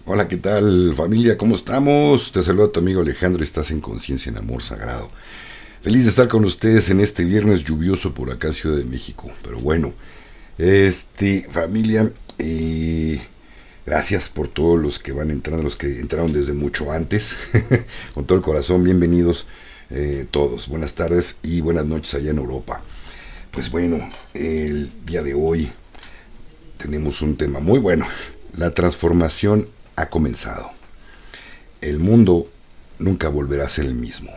Hola, ¿qué tal familia? ¿Cómo estamos? Te saluda tu amigo Alejandro y estás en Conciencia en Amor Sagrado. Feliz de estar con ustedes en este viernes lluvioso por acá, Ciudad de México. Pero bueno, familia, gracias por todos los que van entrando, los que entraron desde mucho antes. Con todo el corazón, bienvenidos todos. Buenas tardes y buenas noches allá en Europa. Pues bueno, el día de hoy tenemos un tema muy bueno. La transformación ha comenzado. El mundo nunca volverá a ser el mismo.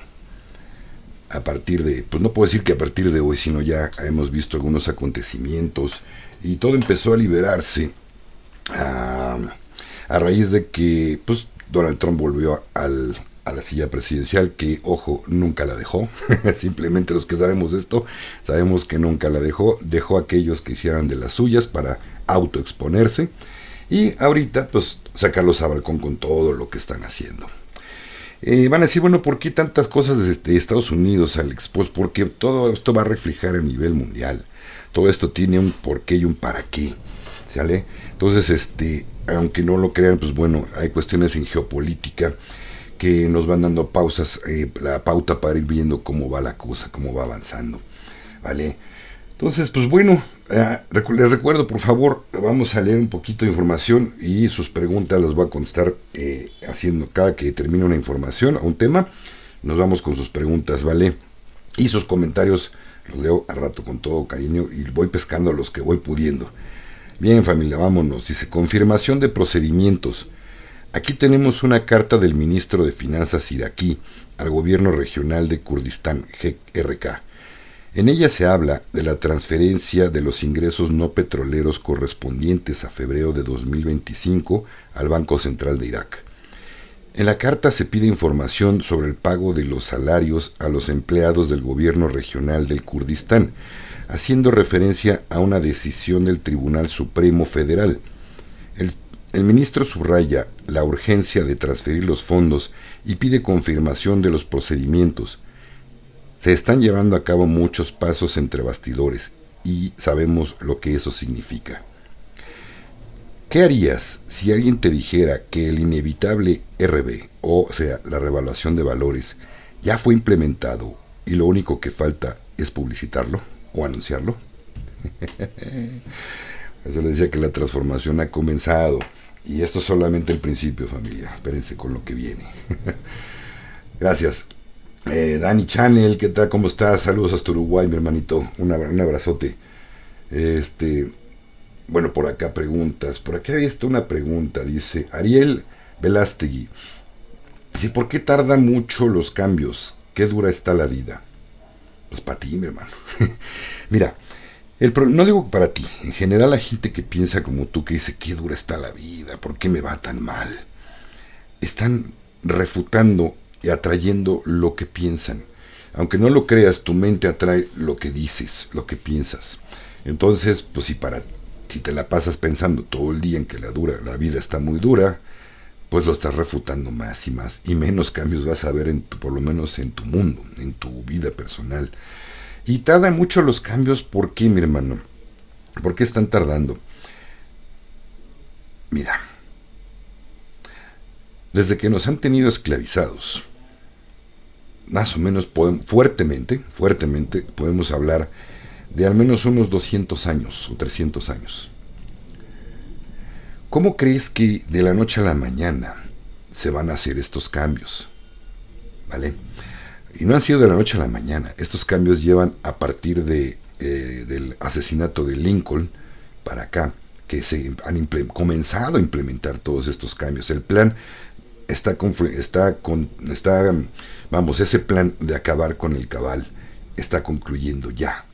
A partir de, pues no puedo decir que a partir de hoy, sino ya hemos visto algunos acontecimientos y todo empezó a liberarse a, a raíz de que pues Donald Trump volvió a la silla presidencial, que ojo, nunca la dejó. Simplemente los que sabemos esto, sabemos que nunca la dejó a aquellos que hicieran de las suyas para autoexponerse. Y ahorita, pues, sacarlos a balcón con todo lo que están haciendo. Van a decir, bueno, ¿por qué tantas cosas desde Estados Unidos, Alex? Pues porque todo esto va a reflejar a nivel mundial. Todo esto tiene un porqué y un para qué. ¿Sale? Entonces, aunque no lo crean, pues bueno, hay cuestiones en geopolítica que nos van dando pausas, la pauta para ir viendo cómo va la cosa, cómo va avanzando. ¿Vale? Entonces, pues bueno, les recuerdo, por favor, vamos a leer un poquito de información y sus preguntas las voy a contestar haciendo cada que termine una información o un tema. Nos vamos con sus preguntas, ¿vale? Y sus comentarios los leo a rato con todo cariño y voy pescando a los que voy pudiendo. Bien, familia, vámonos. Dice, confirmación de procedimientos. Aquí tenemos una carta del ministro de Finanzas iraquí al gobierno regional de Kurdistán, GRK. En ella se habla de la transferencia de los ingresos no petroleros correspondientes a febrero de 2025 al Banco Central de Irak. En la carta se pide información sobre el pago de los salarios a los empleados del gobierno regional del Kurdistán, haciendo referencia a una decisión del Tribunal Supremo Federal. El ministro subraya la urgencia de transferir los fondos y pide confirmación de los procedimientos. Se están llevando a cabo muchos pasos entre bastidores y sabemos lo que eso significa. ¿Qué harías si alguien te dijera que el inevitable RB, o sea, la revaluación de valores, ya fue implementado y lo único que falta es publicitarlo o anunciarlo? Eso le decía que la transformación ha comenzado y esto es solamente el principio, familia. Espérense con lo que viene. Gracias. Dani Channel, ¿qué tal? ¿Cómo estás? Saludos hasta Uruguay, mi hermanito. Un abrazote. Bueno, por acá preguntas. Por aquí había una pregunta. Dice Ariel Velástegui. Dice, ¿por qué tardan mucho los cambios? ¿Qué dura está la vida? Pues para ti, mi hermano. Mira, no digo para ti. En general, la gente que piensa como tú, que dice, ¿qué dura está la vida? ¿Por qué me va tan mal? Están refutando y atrayendo lo que piensan. Aunque no lo creas, tu mente atrae lo que dices, lo que piensas. Entonces, pues si te la pasas pensando todo el día en que la vida está muy dura, pues lo estás refutando más y más, y menos cambios vas a ver por lo menos en tu mundo, en tu vida personal. Y tardan mucho los cambios. ¿Por qué, mi hermano? ¿Por qué están tardando? Mira, desde que nos han tenido esclavizados, más o menos fuertemente podemos hablar de al menos unos 200 años o 300 años. ¿Cómo crees que de la noche a la mañana se van a hacer estos cambios? ¿Vale? Y no han sido de la noche a la mañana. Estos cambios llevan a partir del asesinato de Lincoln para acá, que se han comenzado a implementar todos estos cambios. El plan ese plan de acabar con el cabal está concluyendo ya.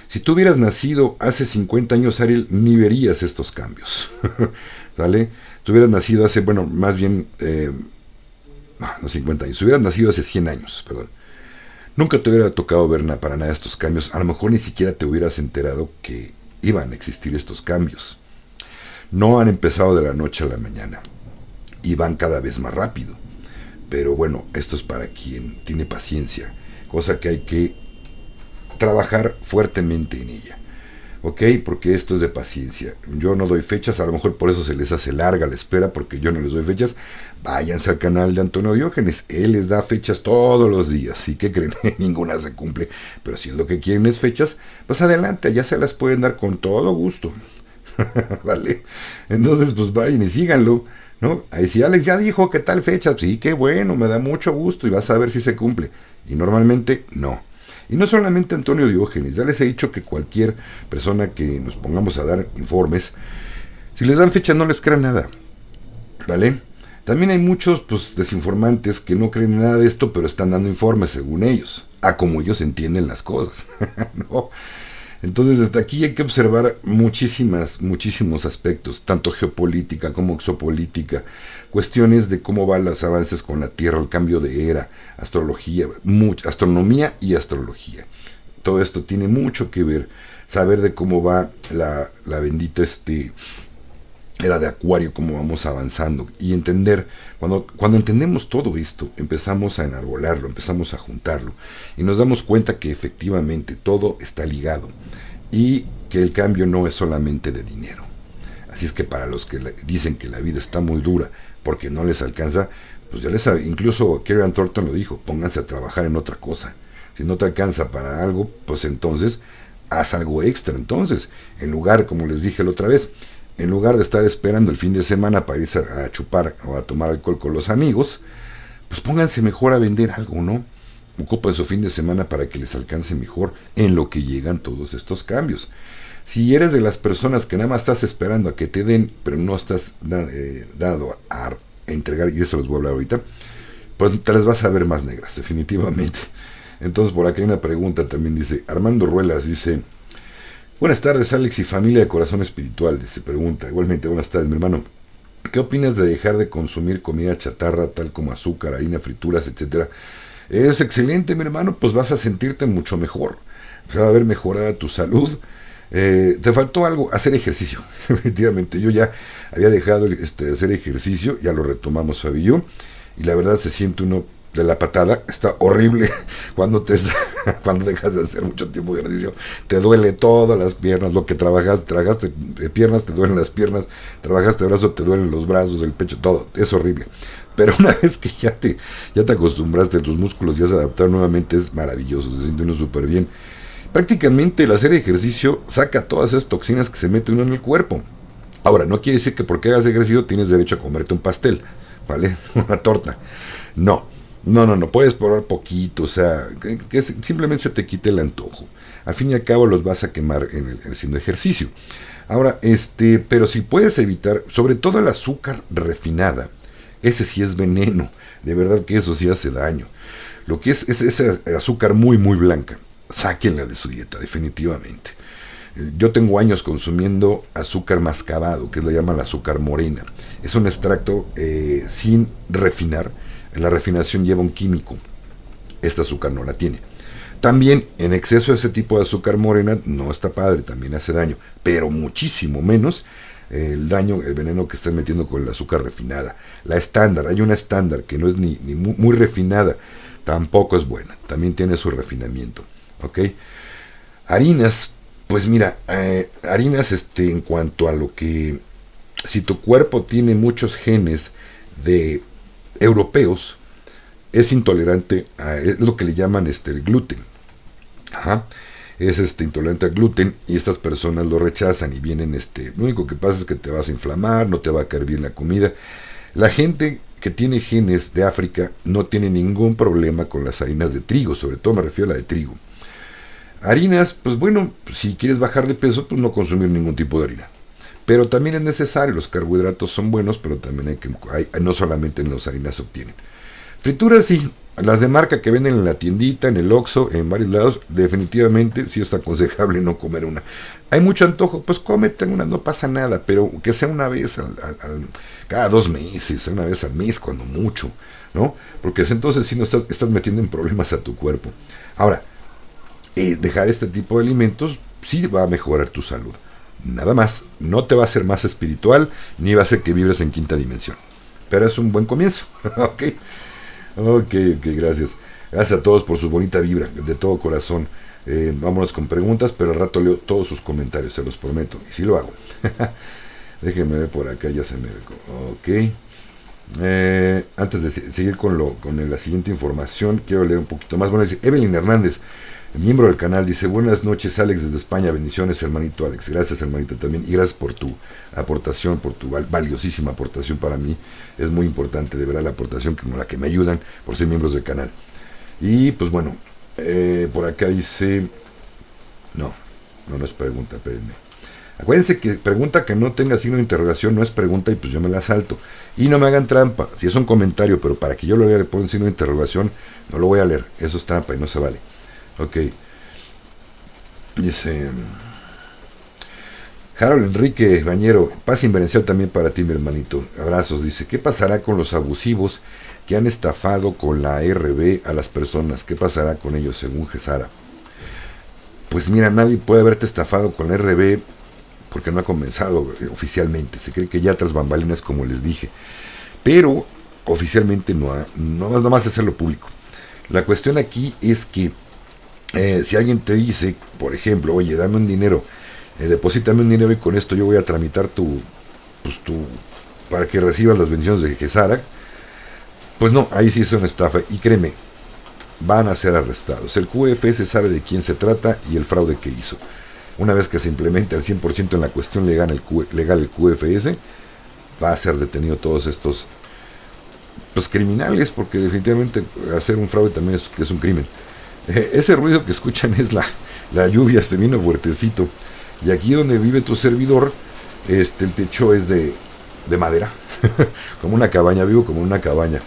Si tú hubieras nacido hace 50 años, Ariel, ni verías estos cambios. ¿Vale? Si hubieras nacido hace, más bien, no 50 años, si hubieras nacido hace 100 años, perdón, nunca te hubiera tocado ver para nada estos cambios. A lo mejor ni siquiera te hubieras enterado que iban a existir estos cambios. No han empezado de la noche a la mañana y van cada vez más rápido. Pero bueno, esto es para quien tiene paciencia, cosa que hay que trabajar fuertemente en ella. ¿ok? Porque esto es de paciencia. Yo no doy fechas, a lo mejor por eso se les hace larga la espera, porque yo no les doy fechas. Váyanse al canal de Antonio Diógenes, él les da fechas todos los días. ¿Y qué creen? Ninguna se cumple. Pero si lo que quieren es fechas, pues adelante, ya se las pueden dar con todo gusto. ¿Vale? Entonces, pues vayan y síganlo, ¿no? Ahí si Alex ya dijo que tal fecha, sí, qué bueno, me da mucho gusto y vas a ver si se cumple. Y normalmente no. Y no solamente Antonio Diógenes, ya les he dicho que cualquier persona que nos pongamos a dar informes, si les dan fecha no les crean nada, ¿vale? También hay muchos pues, desinformantes que no creen en nada de esto, pero están dando informes según ellos, a como ellos entienden las cosas, ¿no? Entonces, desde aquí hay que observar muchísimos aspectos, tanto geopolítica como exopolítica, cuestiones de cómo van los avances con la Tierra, el cambio de era, astrología, astronomía y astrología. Todo esto tiene mucho que ver, saber de cómo va la bendita era de Acuario, cómo vamos avanzando y entender, cuando entendemos todo esto, empezamos a enarbolarlo, empezamos a juntarlo y nos damos cuenta que efectivamente todo está ligado y que el cambio no es solamente de dinero. Así es que para los que dicen que la vida está muy dura porque no les alcanza, pues ya les sabe, incluso Kieran Thornton lo dijo, pónganse a trabajar en otra cosa. Si no te alcanza para algo, pues entonces haz algo extra. Entonces, en lugar, como les dije la otra vez, en lugar de estar esperando el fin de semana para irse a chupar o a tomar alcohol con los amigos, pues pónganse mejor a vender algo, ¿no? Ocupen su fin de semana para que les alcance mejor en lo que llegan todos estos cambios. Si eres de las personas que nada más estás esperando a que te den, pero no estás dado a entregar, y eso les voy a hablar ahorita, pues te las vas a ver más negras, definitivamente. Entonces por aquí hay una pregunta también, dice Armando Ruelas, dice: buenas tardes, Alex y familia de Corazón Espiritual. Se pregunta, igualmente, buenas tardes, mi hermano. ¿Qué opinas de dejar de consumir comida chatarra, tal como azúcar, harina, frituras, etcétera? Es excelente, mi hermano, pues vas a sentirte mucho mejor. Va a haber mejorada tu salud. Te faltó algo, hacer ejercicio. Efectivamente, yo ya había dejado de hacer ejercicio, ya lo retomamos Fabi y yo, y la verdad se siente uno de la patada, está horrible cuando dejas de hacer mucho tiempo de ejercicio, te duele todas las piernas, lo que trabajaste piernas, te duelen las piernas, trabajaste brazo, te duelen los brazos, el pecho, todo, es horrible. Pero una vez que ya te acostumbraste, tus músculos ya se adaptaron nuevamente, es maravilloso, se siente uno súper bien. Prácticamente el hacer ejercicio saca todas esas toxinas que se mete uno en el cuerpo. Ahora, no quiere decir que porque hagas ejercicio tienes derecho a comerte un pastel, ¿vale? Una torta. No, puedes probar poquito, o sea, que simplemente se te quite el antojo. Al fin y al cabo los vas a quemar haciendo ejercicio. Ahora, pero si puedes evitar, sobre todo el azúcar refinada, ese sí es veneno, de verdad que eso sí hace daño. Lo que es ese azúcar muy blanca, sáquenla de su dieta, definitivamente. Yo tengo años consumiendo azúcar mascabado, que le llaman azúcar morena. Es un extracto sin refinar. La refinación lleva un químico. Este azúcar no la tiene. También en exceso de ese tipo de azúcar morena no está padre, también hace daño, pero muchísimo menos el daño, el veneno que están metiendo con el azúcar refinada. La estándar, hay una estándar que no es ni muy refinada, tampoco es buena, también tiene su refinamiento, ¿ok? Harinas, pues mira, harinas en cuanto a lo que, si tu cuerpo tiene muchos genes de europeos, es intolerante es lo que le llaman el gluten. Ajá. Es intolerante al gluten y estas personas lo rechazan y vienen lo único que pasa es que te vas a inflamar, no te va a caer bien la comida. La gente que tiene genes de África no tiene ningún problema con las harinas de trigo, sobre todo me refiero a la de trigo. Harinas, pues bueno, si quieres bajar de peso, pues no consumir ningún tipo de harina. Pero también es necesario, los carbohidratos son buenos, pero también no solamente en las harinas se obtienen. Frituras sí, las de marca que venden en la tiendita, en el Oxxo, en varios lados, definitivamente sí es aconsejable no comer una. Hay mucho antojo, pues cómete una, no pasa nada, pero que sea una vez cada 2 meses, una vez al mes, cuando mucho, ¿no? Porque entonces sí no estás metiendo en problemas a tu cuerpo. Ahora, dejar este tipo de alimentos sí va a mejorar tu salud. Nada más, no te va a hacer más espiritual, ni va a hacer que vibres en quinta dimensión. Pero es un buen comienzo, Ok, gracias. Gracias a todos por su bonita vibra, de todo corazón. Vámonos con preguntas, pero al rato leo todos sus comentarios, se los prometo. Y sí lo hago. Déjenme ver por acá, ya se me... Ok. Antes de seguir con la siguiente información, quiero leer un poquito más. Bueno, dice Evelyn Hernández, miembro del canal, dice: buenas noches, Alex, desde España. Bendiciones, hermanito Alex. Gracias, hermanita, también. Y gracias por tu aportación, por tu valiosísima aportación para mí. Es muy importante, de verdad, la aportación con la que me ayudan por ser miembros del canal. Y pues bueno, por acá dice... No es pregunta, espérenme. Acuérdense que pregunta que no tenga signo de interrogación no es pregunta y pues yo me la salto. Y no me hagan trampa. Si es un comentario, pero para que yo lo lea le pongo un signo de interrogación, no lo voy a leer. Eso es trampa y no se vale. Ok. Dice... Harold Enrique Bañero, paz inverencial también para ti, mi hermanito. Abrazos. Dice: ¿qué pasará con los abusivos que han estafado con la RB a las personas? ¿Qué pasará con ellos según Gesara? Pues mira, nadie puede haberte estafado con la RB porque no ha comenzado oficialmente. Se cree que ya tras bambalinas, como les dije. Pero oficialmente no más hacerlo público. La cuestión aquí es que si alguien te dice, por ejemplo, oye, dame un dinero, deposítame un dinero y con esto yo voy a tramitar para que recibas las bendiciones de Gesara, pues no, ahí sí es una estafa. Y créeme, van a ser arrestados. El QFS sabe de quién se trata y el fraude que hizo. Una vez que se implemente al 100% en la cuestión legal el QFS, va a ser detenido todos estos criminales, porque definitivamente hacer un fraude también es un crimen. Ese ruido que escuchan es la lluvia, se vino fuertecito. Y aquí donde vive tu servidor, el techo es de madera, como una cabaña, vivo como una cabaña.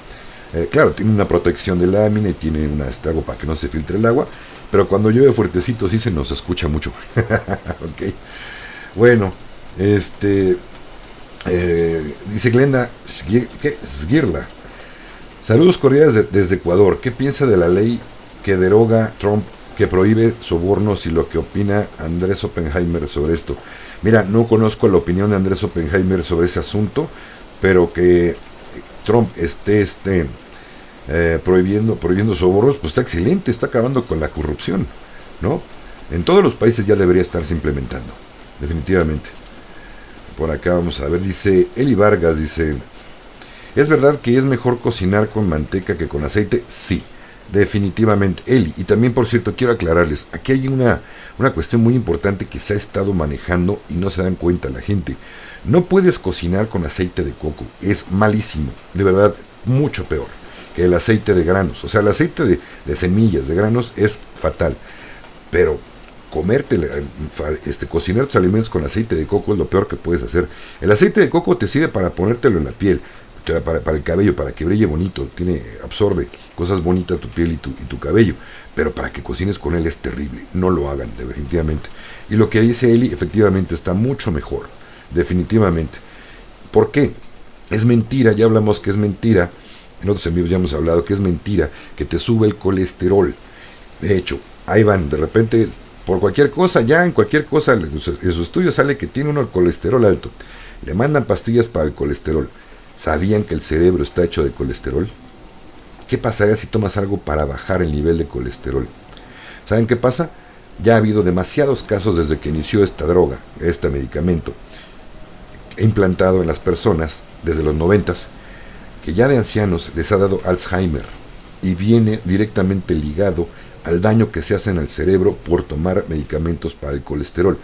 Claro, tiene una protección de lámina y tiene algo para que no se filtre el agua, pero cuando llueve fuertecito sí se nos escucha mucho. Ok. Bueno, dice Glenda Sgirla: saludos cordiales desde Ecuador. ¿Qué piensa de la ley que deroga Trump, que prohíbe sobornos, y lo que opina Andrés Oppenheimer sobre esto? Mira, no conozco la opinión de Andrés Oppenheimer sobre ese asunto, pero que Trump esté prohibiendo sobornos, pues está excelente, está acabando con la corrupción, ¿no? En todos los países ya debería estarse implementando, definitivamente. Por acá vamos a ver, dice Eli Vargas, dice: ¿es verdad que es mejor cocinar con manteca que con aceite? Sí, definitivamente, Eli. Y también, por cierto, quiero aclararles, aquí hay una cuestión muy importante que se ha estado manejando y no se dan cuenta la gente. No puedes cocinar con aceite de coco, es malísimo, de verdad, mucho peor que el aceite de granos. O sea, el aceite de semillas, de granos, es fatal. Pero cocinar tus alimentos con aceite de coco es lo peor que puedes hacer. El aceite de coco te sirve para ponértelo en la piel, para el cabello, para que brille bonito, absorbe cosas bonitas tu piel y tu cabello, pero para que cocines con él es terrible. No lo hagan, definitivamente. Y lo que dice Eli, efectivamente, está mucho mejor, definitivamente. ¿Por qué? Es mentira, ya hablamos que es mentira. En otros envíos ya hemos hablado que es mentira que te sube el colesterol. De hecho, ahí van, de repente, por cualquier cosa, ya en cualquier cosa, en su estudio sale que tiene uno el colesterol alto. Le mandan pastillas para el colesterol. ¿Sabían que el cerebro está hecho de colesterol? ¿Qué pasaría si tomas algo para bajar el nivel de colesterol? ¿Saben qué pasa? Ya ha habido demasiados casos desde que inició esta droga, este medicamento, implantado en las personas desde los 90s, que ya de ancianos les ha dado Alzheimer y viene directamente ligado al daño que se hace en el cerebro por tomar medicamentos para el colesterol.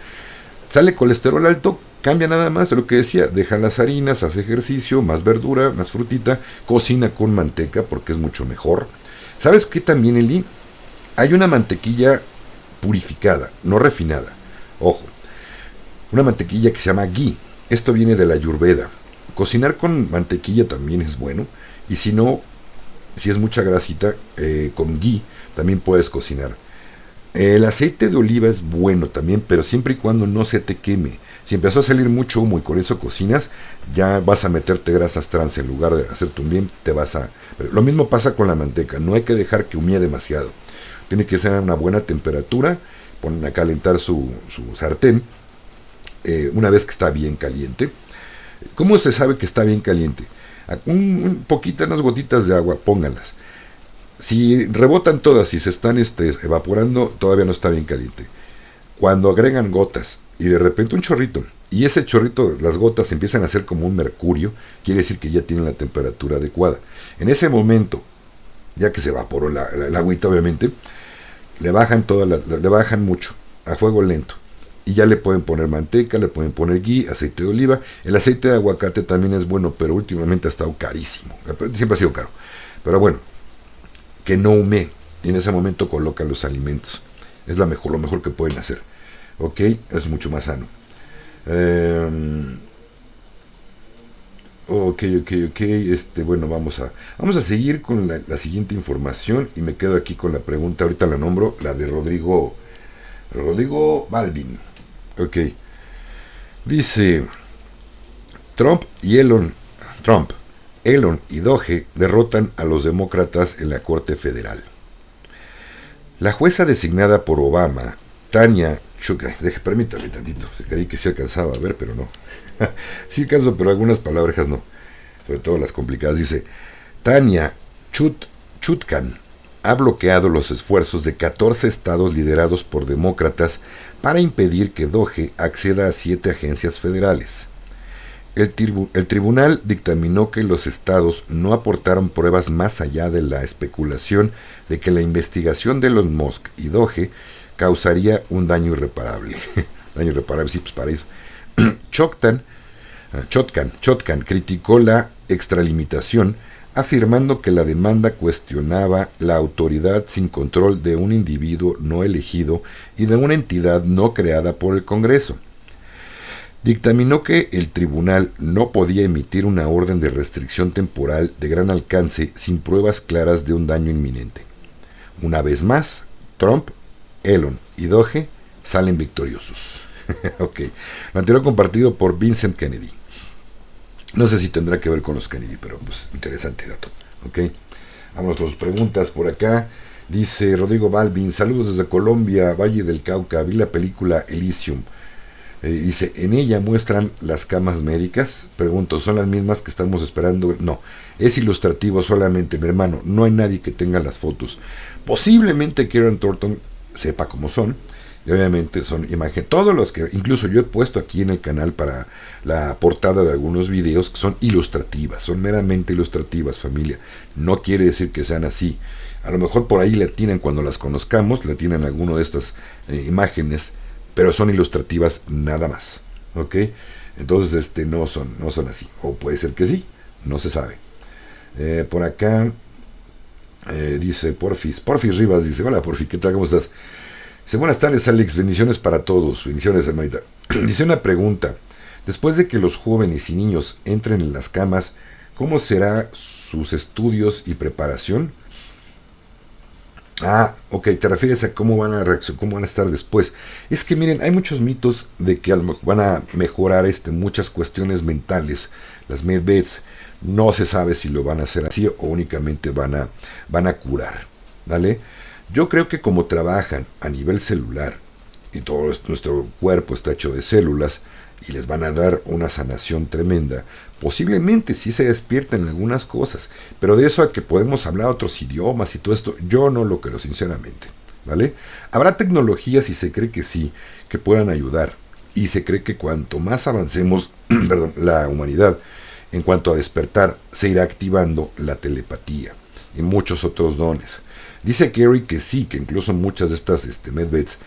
Sale colesterol alto, cambia nada más de lo que decía: deja las harinas, hace ejercicio, más verdura, más frutita, cocina con manteca porque es mucho mejor. ¿Sabes qué también, Eli? Hay una mantequilla purificada, no refinada. Ojo, una mantequilla que se llama ghee. Esto viene de la Ayurveda. Cocinar con mantequilla también es bueno. Y si no, si es mucha grasita, con ghee también puedes cocinar. El aceite de oliva es bueno también, pero siempre y cuando no se te queme. Si empezó a salir mucho humo y con eso cocinas, ya vas a meterte grasas trans. En lugar de hacerte un bien, Pero lo mismo pasa con la manteca. No hay que dejar que humee demasiado. Tiene que ser a una buena temperatura. Ponen a calentar su sartén. Una vez que está bien caliente. ¿Cómo se sabe que está bien caliente? Un poquito, unas gotitas de agua, pónganlas. Si rebotan todas y se están evaporando, todavía no está bien caliente. Cuando agregan gotas y de repente un chorrito, y ese chorrito, las gotas empiezan a hacer como un mercurio, quiere decir que ya tienen la temperatura adecuada. En ese momento, ya que se evaporó la agüita, obviamente, le bajan le bajan mucho, a fuego lento. Y ya le pueden poner manteca, le pueden poner ghee, aceite de oliva. El aceite de aguacate también es bueno, pero últimamente ha estado carísimo. Siempre ha sido caro. Pero bueno, que no humee. Y en ese momento colocan los alimentos. Es lo mejor que pueden hacer. ¿Ok? Es mucho más sano. Ok. Bueno, vamos a seguir con la siguiente información. Y me quedo aquí con la pregunta. Ahorita la nombro, la de Rodrigo Balvin. Ok. Dice Trump, Elon y Doge derrotan a los demócratas en la Corte Federal. La jueza designada por Obama, Tanya Chutkan, permítame tantito, creí que sí alcanzaba a ver, pero no. Sí alcanzo, pero algunas palabras no, sobre todo las complicadas. Dice, Tanya Chutkan ha bloqueado los esfuerzos de 14 estados liderados por demócratas para impedir que Doge acceda a 7 agencias federales. El tribunal dictaminó que los estados no aportaron pruebas más allá de la especulación de que la investigación de Elon Musk y Doge causaría un daño irreparable. Daño irreparable, sí, pues para eso. Chotkan criticó la extralimitación, afirmando que la demanda cuestionaba la autoridad sin control de un individuo no elegido y de una entidad no creada por el Congreso. Dictaminó que el tribunal no podía emitir una orden de restricción temporal de gran alcance sin pruebas claras de un daño inminente. Una vez más, Trump, Elon y Doge salen victoriosos. Ok. Lo anterior compartido por Vincent Kennedy. No sé si tendrá que ver con los Kennedy, pero pues interesante dato. Ok. Vamos con sus preguntas por acá. Dice Rodrigo Balvin, saludos desde Colombia, Valle del Cauca, vi la película Elysium. Dice, en ella muestran las camas médicas. Pregunto, ¿son las mismas que estamos esperando? No, es ilustrativo solamente, mi hermano. No hay nadie que tenga las fotos. Posiblemente Kieran Thornton sepa cómo son. Y obviamente son imágenes. Todos los que, incluso yo he puesto aquí en el canal para la portada de algunos videos, que son ilustrativas. Son meramente ilustrativas, familia. No quiere decir que sean así. A lo mejor por ahí le atinan cuando las conozcamos, le atinan alguno de estas imágenes, pero son ilustrativas nada más, ¿ok? Entonces no son así, o puede ser que sí, no se sabe. Por acá dice Porfis Rivas, dice, hola Porfi, ¿qué tal? ¿Cómo estás? Dice, buenas tardes Alex, bendiciones para todos, bendiciones hermanita. Dice una pregunta, después de que los jóvenes y niños entren en las camas, ¿cómo será sus estudios y preparación? Ah, ok, te refieres a cómo van a reaccionar, cómo van a estar después. Es que miren, hay muchos mitos de que van a mejorar muchas cuestiones mentales. Las medbeds, no se sabe si lo van a hacer así o únicamente van a curar, ¿vale? Yo creo que como trabajan a nivel celular y todo nuestro cuerpo está hecho de células y les van a dar una sanación tremenda, posiblemente sí se despierten algunas cosas, pero de eso a que podemos hablar otros idiomas y todo esto, yo no lo creo sinceramente, ¿vale? Habrá tecnologías y se cree que sí, que puedan ayudar, y se cree que cuanto más avancemos, perdón, la humanidad, en cuanto a despertar, se irá activando la telepatía y muchos otros dones. Dice Kerry que sí, que incluso muchas de estas medbeds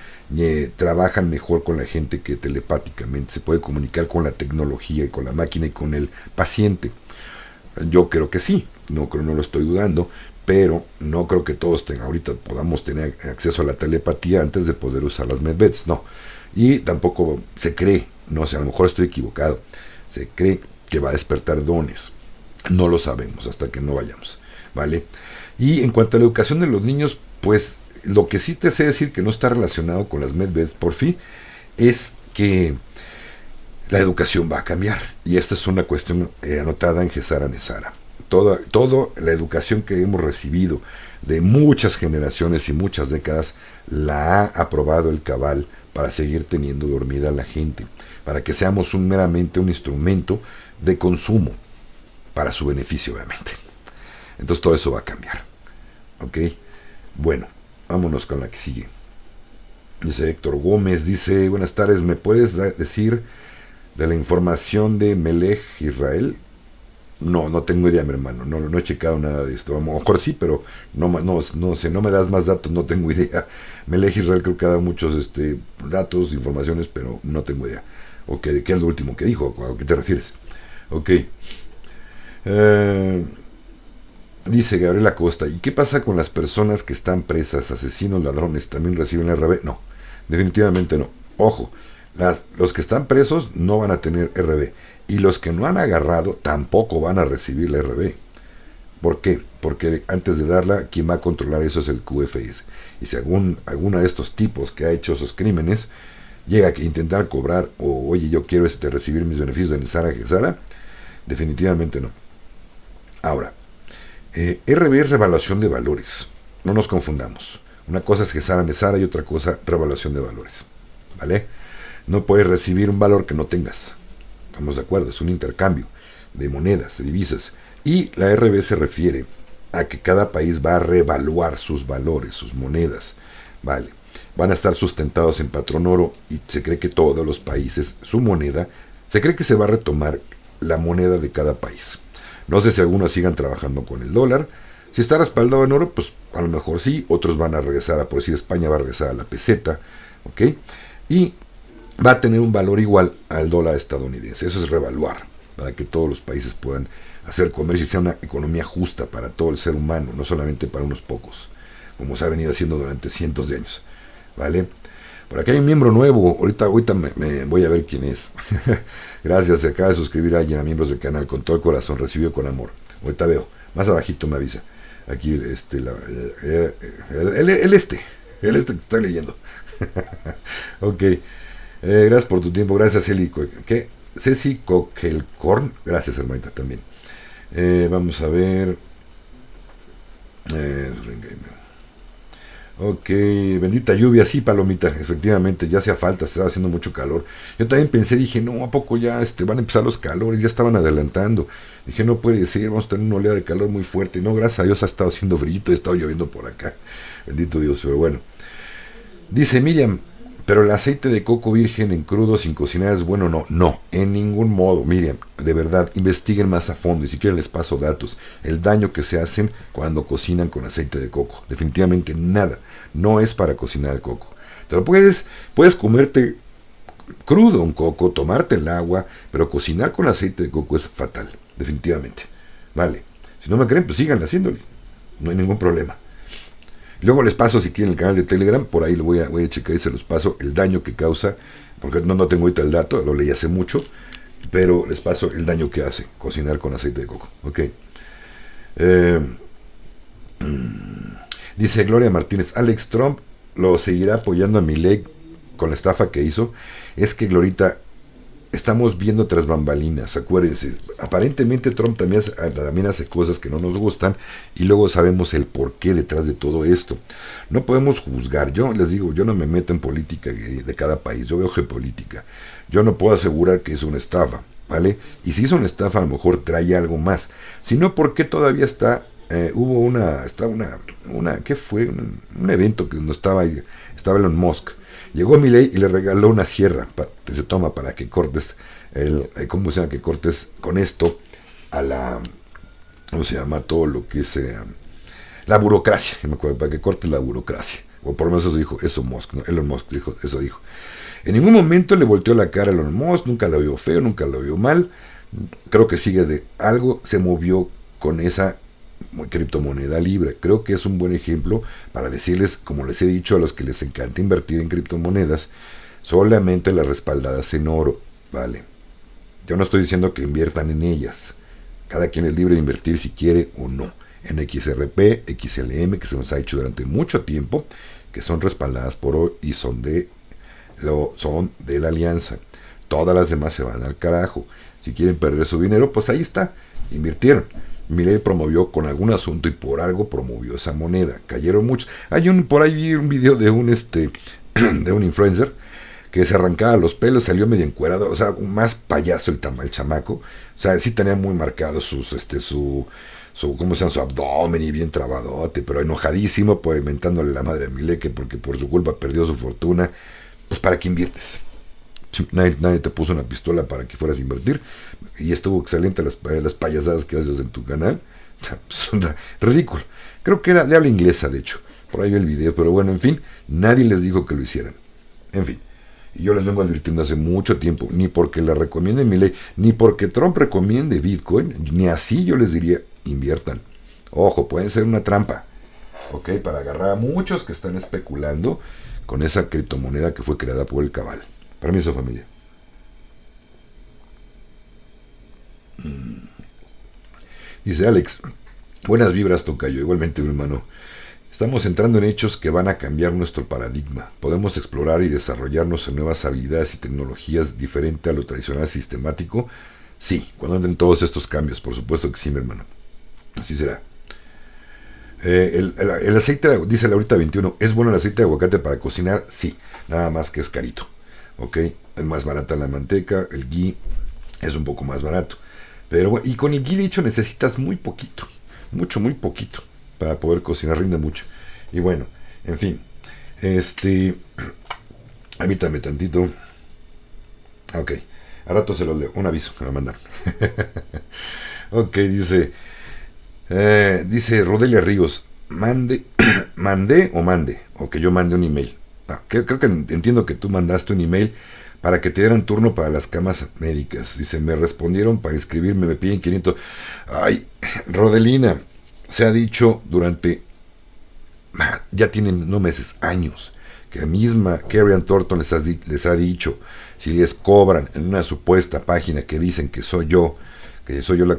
trabajan mejor con la gente que telepáticamente, se puede comunicar con la tecnología y con la máquina y con el paciente. Yo creo que sí, no lo estoy dudando, pero no creo que todos ahorita podamos tener acceso a la telepatía antes de poder usar las medbeds, no. Y tampoco se cree, no sé, a lo mejor estoy equivocado, se cree que va a despertar dones. No lo sabemos hasta que no vayamos, ¿vale? Y en cuanto a la educación de los niños, pues lo que sí te sé decir que no está relacionado con las medbeds, por fin, es que la educación va a cambiar. Y esta es una cuestión anotada en Gesara Nesara. Toda la educación que hemos recibido de muchas generaciones y muchas décadas la ha aprobado el Cabal para seguir teniendo dormida a la gente, para que seamos meramente un instrumento de consumo, para su beneficio obviamente. Entonces todo eso va a cambiar. Ok, bueno, vámonos con la que sigue. Dice Héctor Gómez, dice, buenas tardes, ¿me puedes decir de la información de Melech Israel? No, no tengo idea, mi hermano, no he checado nada de esto. A lo mejor sí, pero no sé, no me das más datos, no tengo idea. Melech Israel creo que ha dado muchos datos, informaciones, pero no tengo idea. Ok, ¿de qué es lo último que dijo? ¿A qué te refieres? Ok. Dice Gabriela Costa, ¿y qué pasa con las personas que están presas, asesinos, ladrones, también reciben RB? No, definitivamente no. Ojo, los que están presos no van a tener RB y los que no han agarrado tampoco van a recibir la RB. ¿Por qué? Porque antes de darla, quien va a controlar eso es el QFS. Y si alguno de estos tipos que ha hecho esos crímenes llega a intentar cobrar o oye, yo quiero recibir mis beneficios de Nesara Gesara, definitivamente no. Ahora, RB es revaluación de valores. No nos confundamos. Una cosa es Gesara Nesara y otra cosa revaluación de valores. ¿Vale? No puedes recibir un valor que no tengas. Estamos de acuerdo, es un intercambio de monedas, de divisas. Y la RB se refiere a que cada país va a revaluar sus valores, sus monedas. Vale. Van a estar sustentados en patrón oro y se cree que todos los países, su moneda, se cree que se va a retomar la moneda de cada país. No sé si algunos sigan trabajando con el dólar. Si está respaldado en oro, pues a lo mejor sí. Otros van a regresar, por decir España va a regresar a la peseta. ¿Ok? Y va a tener un valor igual al dólar estadounidense. Eso es revaluar, para que todos los países puedan hacer comercio y sea una economía justa para todo el ser humano, no solamente para unos pocos, como se ha venido haciendo durante cientos de años. ¿Vale? Por acá hay un miembro nuevo, ahorita me voy a ver quién es. Gracias, se acaba de suscribir a alguien a miembros del canal, con todo el corazón, recibido con amor. Ahorita veo, más abajito me avisa. Aquí el que estoy leyendo. Ok, gracias por tu tiempo, gracias Eli. ¿Qué? Ceci Coquelcorn, gracias hermanita también. Vamos a ver. Ok, bendita lluvia, sí, Palomita, efectivamente, ya hacía falta, estaba haciendo mucho calor. Yo también pensé, dije, no, ¿a poco ya van a empezar los calores? Ya estaban adelantando. Dije, no puede ser, vamos a tener una oleada de calor muy fuerte. No, gracias a Dios ha estado haciendo frío, ha estado lloviendo por acá. Bendito Dios, pero bueno. Dice Miriam, pero el aceite de coco virgen en crudo sin cocinar es bueno. No, en ningún modo, Miriam. De verdad, investiguen más a fondo y si quieren les paso datos. El daño que se hacen cuando cocinan con aceite de coco. Definitivamente nada. No es para cocinar el coco. Te lo puedes comerte crudo un coco, tomarte el agua, pero cocinar con aceite de coco es fatal. Definitivamente. Vale. Si no me creen, pues sigan haciéndole. No hay ningún problema. Luego les paso, si quieren, el canal de Telegram, por ahí lo voy a checar y se los paso, el daño que causa, porque no tengo ahorita el dato, lo leí hace mucho, pero les paso el daño que hace cocinar con aceite de coco. Ok. Dice Gloria Martínez, Alex Trump lo seguirá apoyando a Milei con la estafa que hizo. Es que, Glorita, estamos viendo tras bambalinas, acuérdense, aparentemente Trump también hace cosas que no nos gustan y luego sabemos el porqué detrás de todo esto. No podemos juzgar, yo les digo, yo no me meto en política de cada país, yo veo geopolítica, yo no puedo asegurar que es una estafa, ¿vale? Y si es una estafa a lo mejor trae algo más, si no, ¿por qué todavía hubo una ¿qué fue? Un evento que no estaba Elon Musk. Llegó Milei y le regaló una sierra que se toma para que cortes ¿cómo se llama? Que cortes con esto a la, ¿cómo se llama? Todo lo que es la burocracia, me acuerdo, para que cortes la burocracia. O por lo menos eso dijo, Musk, ¿no? Elon Musk dijo. En ningún momento le volteó la cara a Elon Musk, nunca lo vio feo, nunca lo vio mal. Creo que sigue de algo, se movió con esa criptomoneda libre. Creo que es un buen ejemplo para decirles, como les he dicho a los que les encanta invertir en criptomonedas, solamente las respaldadas en oro, ¿vale? Yo no estoy diciendo que inviertan en ellas. Cada quien es libre de invertir si quiere o no. En XRP, XLM, que se nos ha hecho durante mucho tiempo, que son respaldadas por oro y son de la alianza. Todas las demás se van al carajo. Si quieren perder su dinero, pues ahí está, invirtieron. Milei promovió con algún asunto y por algo promovió esa moneda. Cayeron muchos. Por ahí vi un video de un influencer que se arrancaba los pelos, salió medio encuerado, o sea, más payaso el chamaco. O sea, sí tenía muy marcado su cómo se llama, su abdomen y bien trabadote, pero enojadísimo, pues mentándole la madre a Milei que porque por su culpa perdió su fortuna. Pues ¿para qué inviertes? Nadie te puso una pistola para que fueras a invertir, y estuvo excelente las payasadas que haces en tu canal. Ridículo. Creo que era de habla inglesa, de hecho, por ahí vi el video, pero bueno, en fin, nadie les dijo que lo hicieran. En fin, y yo les vengo advirtiendo hace mucho tiempo, ni porque la recomiende mi ley, ni porque Trump recomiende Bitcoin, ni así yo les diría, inviertan. Ojo, pueden ser una trampa, ¿ok? Para agarrar a muchos que están especulando con esa criptomoneda que fue creada por el cabal. Permiso, familia. Dice Alex, buenas vibras, tocayo. Igualmente, mi hermano. Estamos entrando en hechos que van a cambiar nuestro paradigma. Podemos explorar y desarrollarnos en nuevas habilidades y tecnologías diferente a lo tradicional sistemático. Sí, cuando entren todos estos cambios, por supuesto que sí, mi hermano. Así será. El aceite, dice Laurita 21, ¿es bueno el aceite de aguacate para cocinar? Sí, nada más que es carito. ¿Ok? Es más barata la manteca, el ghee es un poco más barato. Pero bueno, y con el ghee, de hecho, necesitas muy poquito. Muy poquito. Para poder cocinar, rinde mucho. Y bueno, en fin. Permítame tantito. Ok. A rato se lo leo. Un aviso que me mandaron. Ok, dice Rodelia Ríos. Mandé o mande. O que yo mande un email. Creo que entiendo que tú mandaste un email para que te dieran turno para las camas médicas. Dice, me respondieron para inscribirme, me piden 500. Ay, Rodelina, se ha dicho durante, ya tienen no meses, años, que misma Carrie Ann Thornton les ha dicho, si les cobran en una supuesta página que dicen que soy yo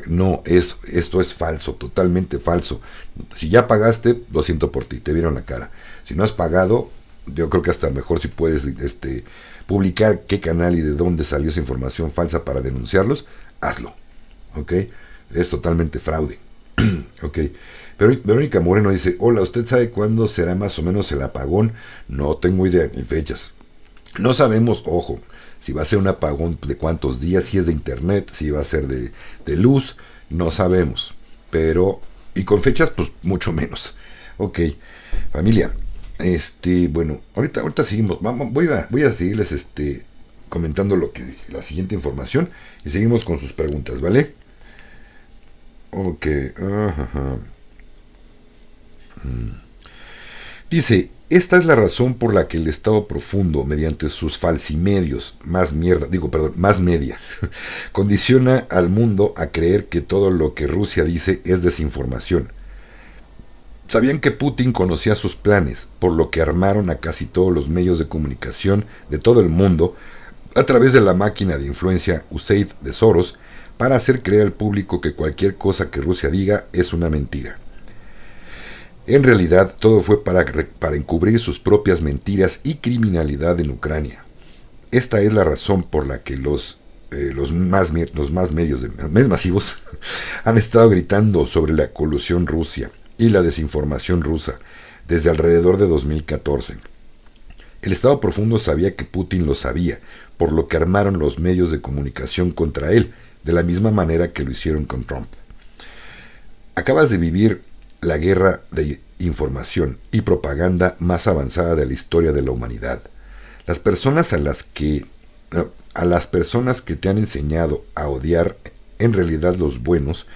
no, esto es falso, totalmente falso. Si ya pagaste, lo siento por ti, te vieron la cara. Si no has pagado, yo creo que hasta mejor si puedes publicar qué canal y de dónde salió esa información falsa para denunciarlos, hazlo, ¿ok? Es totalmente fraude. Ok, pero Verónica Moreno dice, hola, ¿usted sabe cuándo será más o menos el apagón? No tengo idea ni fechas. No sabemos, ojo, si va a ser un apagón de cuántos días, si es de internet, si va a ser de luz, no sabemos. Pero, y con fechas, pues mucho menos. Ok, familia, bueno, ahorita seguimos, voy a seguirles comentando la siguiente información y seguimos con sus preguntas, ¿vale? Ok. Dice, esta es la razón por la que el Estado profundo, mediante sus falsimedios, más media, condiciona al mundo a creer que todo lo que Rusia dice es desinformación. Sabían que Putin conocía sus planes, por lo que armaron a casi todos los medios de comunicación de todo el mundo a través de la máquina de influencia USAID de Soros, para hacer creer al público que cualquier cosa que Rusia diga es una mentira. En realidad, todo fue para encubrir sus propias mentiras y criminalidad en Ucrania. Esta es la razón por la que los más medios masivos han estado gritando sobre la colusión Rusia y la desinformación rusa desde alrededor de 2014. El Estado profundo sabía que Putin lo sabía, por lo que armaron los medios de comunicación contra él, de la misma manera que lo hicieron con Trump. Acabas de vivir la guerra de información y propaganda más avanzada de la historia de la humanidad. Las personas a las personas que te han enseñado a odiar en realidad los buenos,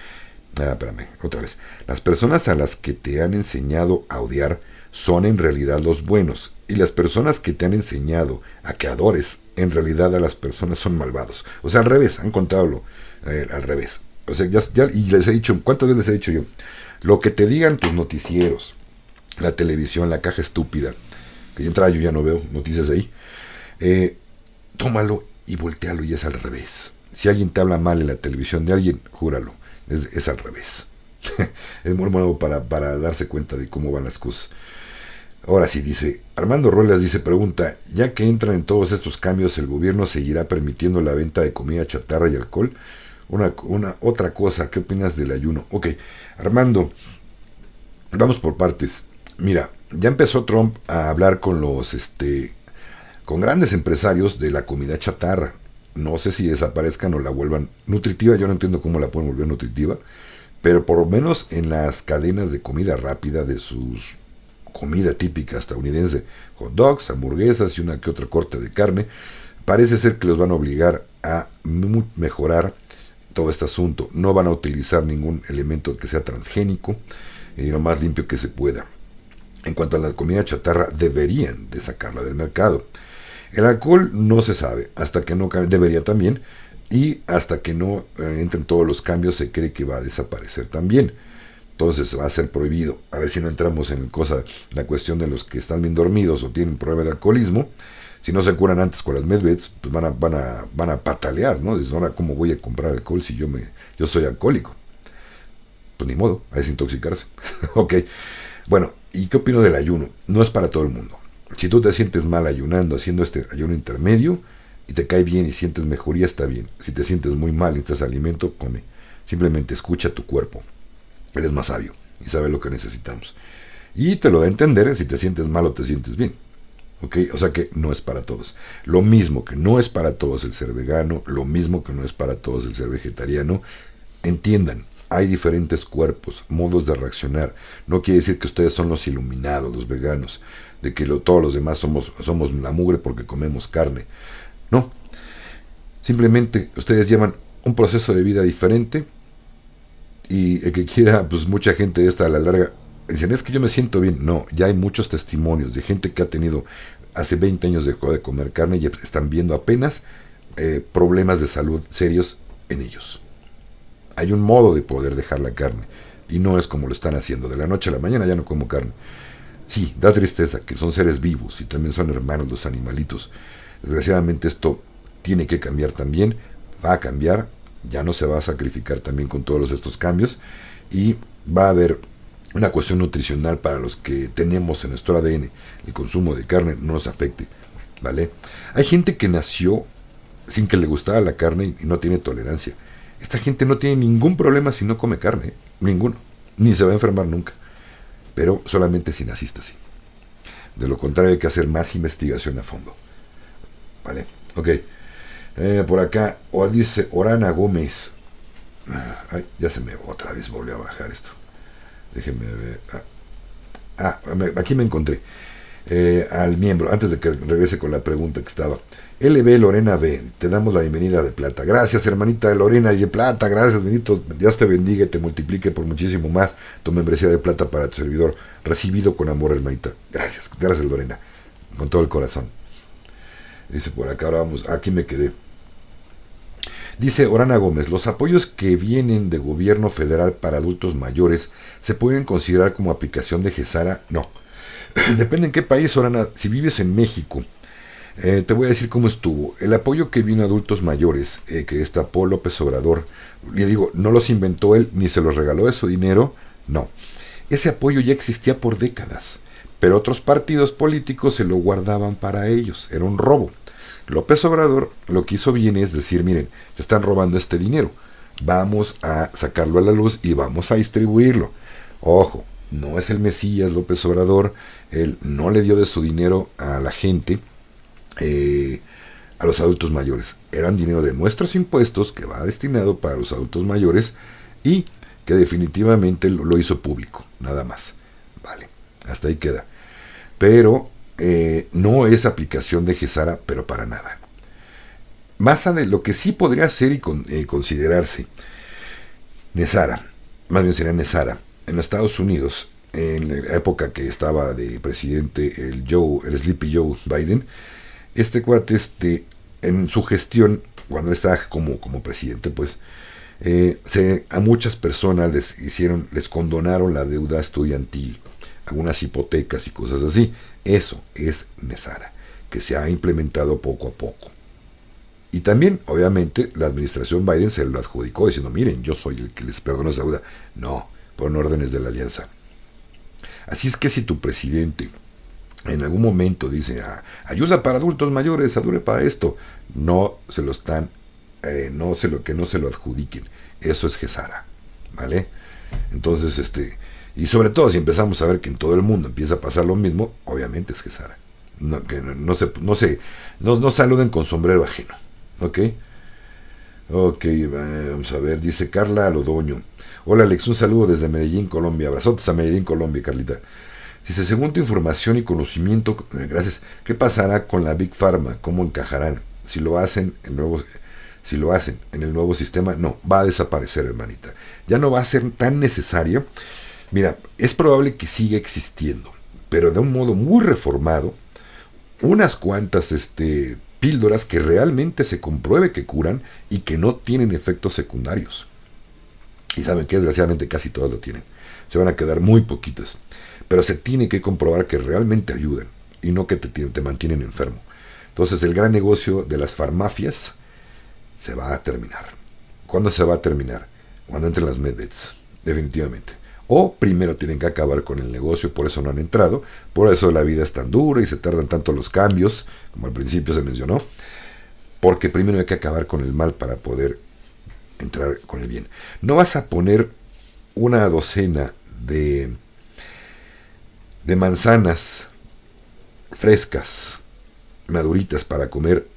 Las personas a las que te han enseñado a odiar son en realidad los buenos, y las personas que te han enseñado a que adores en realidad a las personas son malvados. O sea, al revés, han contado al revés. O sea, y les he dicho, ¿cuántas veces les he dicho yo? Lo que te digan tus noticieros, la televisión, la caja estúpida, que ya entrada yo ya no veo noticias ahí, tómalo y voltealo, y es al revés. Si alguien te habla mal en la televisión de alguien, júralo, es al revés. Es muy bueno para darse cuenta de cómo van las cosas. Ahora sí, dice, Armando Ruelas pregunta, ya que entran en todos estos cambios, ¿el gobierno seguirá permitiendo la venta de comida chatarra y alcohol? Otra cosa, ¿qué opinas del ayuno? Ok, Armando, vamos por partes. Mira, ya empezó Trump a hablar con con grandes empresarios de la comida chatarra. No sé si desaparezcan o la vuelvan nutritiva, yo no entiendo cómo la pueden volver nutritiva, pero por lo menos en las cadenas de comida rápida de sus comida típica estadounidense, hot dogs, hamburguesas y una que otra corte de carne, parece ser que los van a obligar a mejorar todo este asunto. No van a utilizar ningún elemento que sea transgénico y lo más limpio que se pueda. En cuanto a la comida chatarra, deberían de sacarla del mercado. El alcohol no se sabe, hasta que no debería también, y hasta que no entren todos los cambios se cree que va a desaparecer también. Entonces va a ser prohibido. A ver si no entramos en la cuestión de los que están bien dormidos o tienen problema de alcoholismo. Si no se curan antes con las medveds, pues van a patalear, ¿no? Dicen, ahora, ¿cómo voy a comprar alcohol si yo soy alcohólico? Pues ni modo, a desintoxicarse. Ok. Bueno, ¿y qué opino del ayuno? No es para todo el mundo. Si tú te sientes mal ayunando, haciendo este ayuno intermedio, y te cae bien y sientes mejoría, está bien. Si te sientes muy mal y necesitas alimento, come. Simplemente escucha tu cuerpo. Él es más sabio y sabe lo que necesitamos. Y te lo da a entender si te sientes mal o te sientes bien. ¿Ok? O sea que no es para todos. Lo mismo que no es para todos el ser vegano, lo mismo que no es para todos el ser vegetariano. Entiendan, hay diferentes cuerpos, modos de reaccionar. No quiere decir que ustedes son los iluminados, los veganos, de que todos los demás somos la mugre porque comemos carne. No. Simplemente ustedes llevan un proceso de vida diferente. Y el que quiera, pues mucha gente esta a la larga dicen, es que yo me siento bien. No, ya hay muchos testimonios de gente que ha tenido hace 20 años dejó de comer carne y están viendo apenas problemas de salud serios en ellos. Hay un modo de poder dejar la carne y no es como lo están haciendo. De la noche a la mañana ya no como carne. Sí, da tristeza que son seres vivos y también son hermanos los animalitos. Desgraciadamente esto tiene que cambiar también, va a cambiar. Ya no se va a sacrificar también con todos estos cambios y va a haber una cuestión nutricional para los que tenemos en nuestro ADN. El consumo de carne no nos afecte, ¿vale? Hay gente que nació sin que le gustara la carne y no tiene tolerancia. Esta gente no tiene ningún problema si no come carne, ninguno, ni se va a enfermar nunca, pero solamente si naciste así. De lo contrario hay que hacer más investigación a fondo, ¿vale? Ok. Por acá, o dice Orana Gómez. Ay, ya se me otra vez volvió a bajar esto. Déjenme ver. Aquí me encontré. Al miembro, antes de que regrese con la pregunta que estaba. LB Lorena B, te damos la bienvenida de plata. Gracias, hermanita Lorena y de plata. Gracias, bendito. Dios te bendiga y te multiplique por muchísimo más tu membresía de plata para tu servidor. Recibido con amor, hermanita. Gracias, gracias, Lorena. Con todo el corazón. Dice por acá, ahora vamos. Aquí me quedé. Dice Orana Gómez, los apoyos que vienen de gobierno federal para adultos mayores se pueden considerar como aplicación de GESARA. No. Depende en qué país, Orana. Si vives en México, te voy a decir cómo estuvo. El apoyo que vino a adultos mayores, que destapó López Obrador, le digo, no los inventó él, ni se los regaló de su dinero, no. Ese apoyo ya existía por décadas, pero otros partidos políticos se lo guardaban para ellos. Era un robo. López Obrador lo que hizo bien es decir, miren, se están robando este dinero, vamos a sacarlo a la luz y vamos a distribuirlo. Ojo, no es el Mesías López Obrador, él no le dio de su dinero a la gente, a los adultos mayores. Eran dinero de nuestros impuestos que va destinado para los adultos mayores y que definitivamente lo hizo público, nada más. Vale, hasta ahí queda. Pero no es aplicación de GESARA, pero para nada. Más de lo que sí podría ser y considerarse NESARA, más bien sería NESARA, en Estados Unidos, en la época que estaba de presidente el Sleepy Joe Biden, este cuate, en su gestión, cuando él estaba como presidente, pues, a muchas personas les condonaron la deuda estudiantil, algunas hipotecas y cosas así. Eso es NESARA, que se ha implementado poco a poco. Y también, obviamente, la administración Biden se lo adjudicó diciendo, miren, yo soy el que les perdonó esa deuda. No, fueron órdenes de la alianza. Así es que si tu presidente en algún momento dice, ayuda para adultos mayores, ayuda para esto, no se lo están, que no se lo adjudiquen. Eso es GESARA, ¿vale? Entonces, y sobre todo si empezamos a ver que en todo el mundo empieza a pasar lo mismo, obviamente es GESARA. No saluden con sombrero ajeno, ¿ok? Ok, vamos a ver, dice Carla Lodoño. Hola Alex, un saludo desde Medellín, Colombia. Abrazotes a Medellín, Colombia, Carlita. Dice, según tu información y conocimiento, gracias, ¿qué pasará con la Big Pharma? ¿Cómo encajarán? Si lo hacen en el nuevo sistema, no, va a desaparecer, hermanita. Ya no va a ser tan necesario. Mira, es probable que siga existiendo, pero de un modo muy reformado, unas cuantas píldoras que realmente se compruebe que curan y que no tienen efectos secundarios. Y saben que desgraciadamente casi todas lo tienen. Se van a quedar muy poquitas. Pero se tiene que comprobar que realmente ayudan y no que te mantienen enfermo. Entonces el gran negocio de las farmacias se va a terminar. ¿Cuándo se va a terminar? Cuando entren las medbeds, definitivamente. O primero tienen que acabar con el negocio, por eso no han entrado, por eso la vida es tan dura y se tardan tanto los cambios, como al principio se mencionó, porque primero hay que acabar con el mal para poder entrar con el bien. No vas a poner una docena de manzanas frescas, maduritas para comer,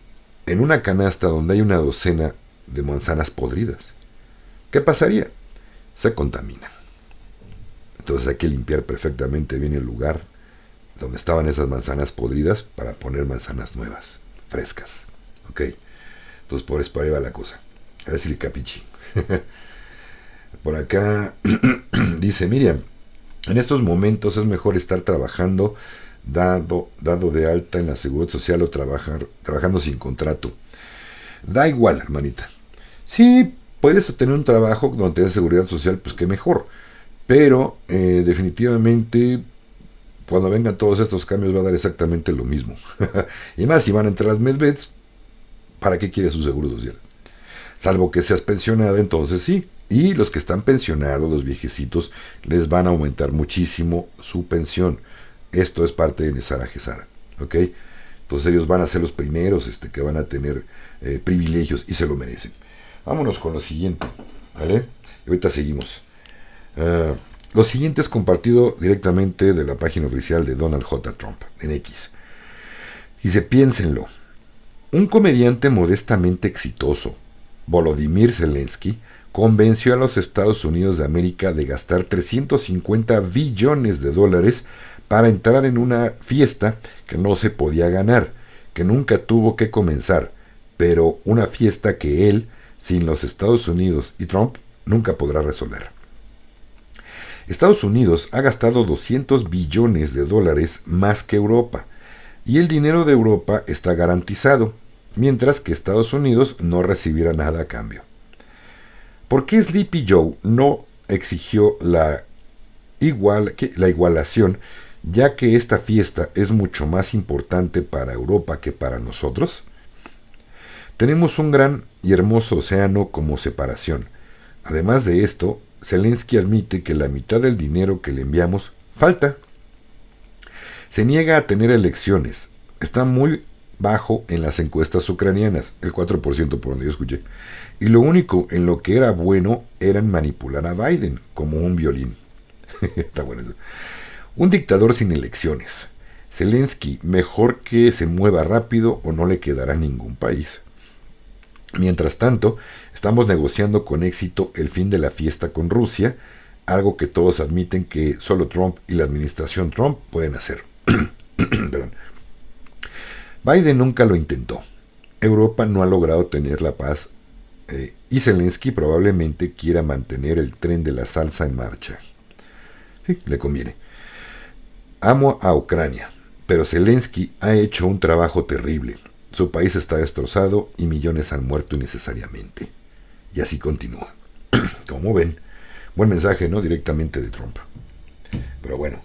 en una canasta donde hay una docena de manzanas podridas. ¿Qué pasaría? Se contaminan. Entonces hay que limpiar perfectamente bien el lugar donde estaban esas manzanas podridas para poner manzanas nuevas, frescas. ¿Ok? Entonces por ahí va la cosa. A ver si le capichi. Por acá dice Miriam, en estos momentos es mejor estar trabajando dado de alta en la seguridad social o trabajando sin contrato. Da igual, hermanita. Sí, puedes tener un trabajo donde te dé seguridad social, pues qué mejor. Pero definitivamente cuando vengan todos estos cambios va a dar exactamente lo mismo. Y más si van a entrar las medbeds, ¿para qué quiere su seguro social? Salvo que seas pensionado, entonces sí. Y los que están pensionados, los viejecitos, les van a aumentar muchísimo su pensión. Esto es parte de Nesara Gesara. ¿Ok? Entonces ellos van a ser los primeros que van a tener privilegios y se lo merecen. Vámonos con lo siguiente. ¿Vale? Y ahorita seguimos. Lo siguiente es compartido directamente de la página oficial de Donald J. Trump en X. Dice, piénsenlo. Un comediante modestamente exitoso, Volodymyr Zelensky, convenció a los Estados Unidos de América de gastar 350 billones de dólares para entrar en una fiesta que no se podía ganar, que nunca tuvo que comenzar, pero una fiesta que él, sin los Estados Unidos y Trump, nunca podrá resolver. Estados Unidos ha gastado 200 billones de dólares más que Europa, y el dinero de Europa está garantizado, mientras que Estados Unidos no recibirá nada a cambio. ¿Por qué Sleepy Joe no exigió la igualación, ya que esta fiesta es mucho más importante para Europa que para nosotros? Tenemos un gran y hermoso océano como separación. Además de esto, Zelensky admite que la mitad del dinero que le enviamos falta. Se niega a tener elecciones. Está muy bajo en las encuestas ucranianas, el 4% por donde yo escuché. Y lo único en lo que era bueno era en manipular a Biden como un violín. Está bueno eso. Un dictador sin elecciones. Zelensky, mejor que se mueva rápido o no le quedará ningún país. Mientras tanto, estamos negociando con éxito el fin de la fiesta con Rusia, algo que todos admiten que solo Trump y la administración Trump pueden hacer. Perdón. Biden nunca lo intentó. Europa no ha logrado tener la paz y Zelensky probablemente quiera mantener el tren de la salsa en marcha. Sí, le conviene. Amo a Ucrania, pero Zelensky ha hecho un trabajo terrible. Su país está destrozado y millones han muerto innecesariamente. Y así continúa. Como ven, buen mensaje, ¿no? Directamente de Trump. Pero bueno,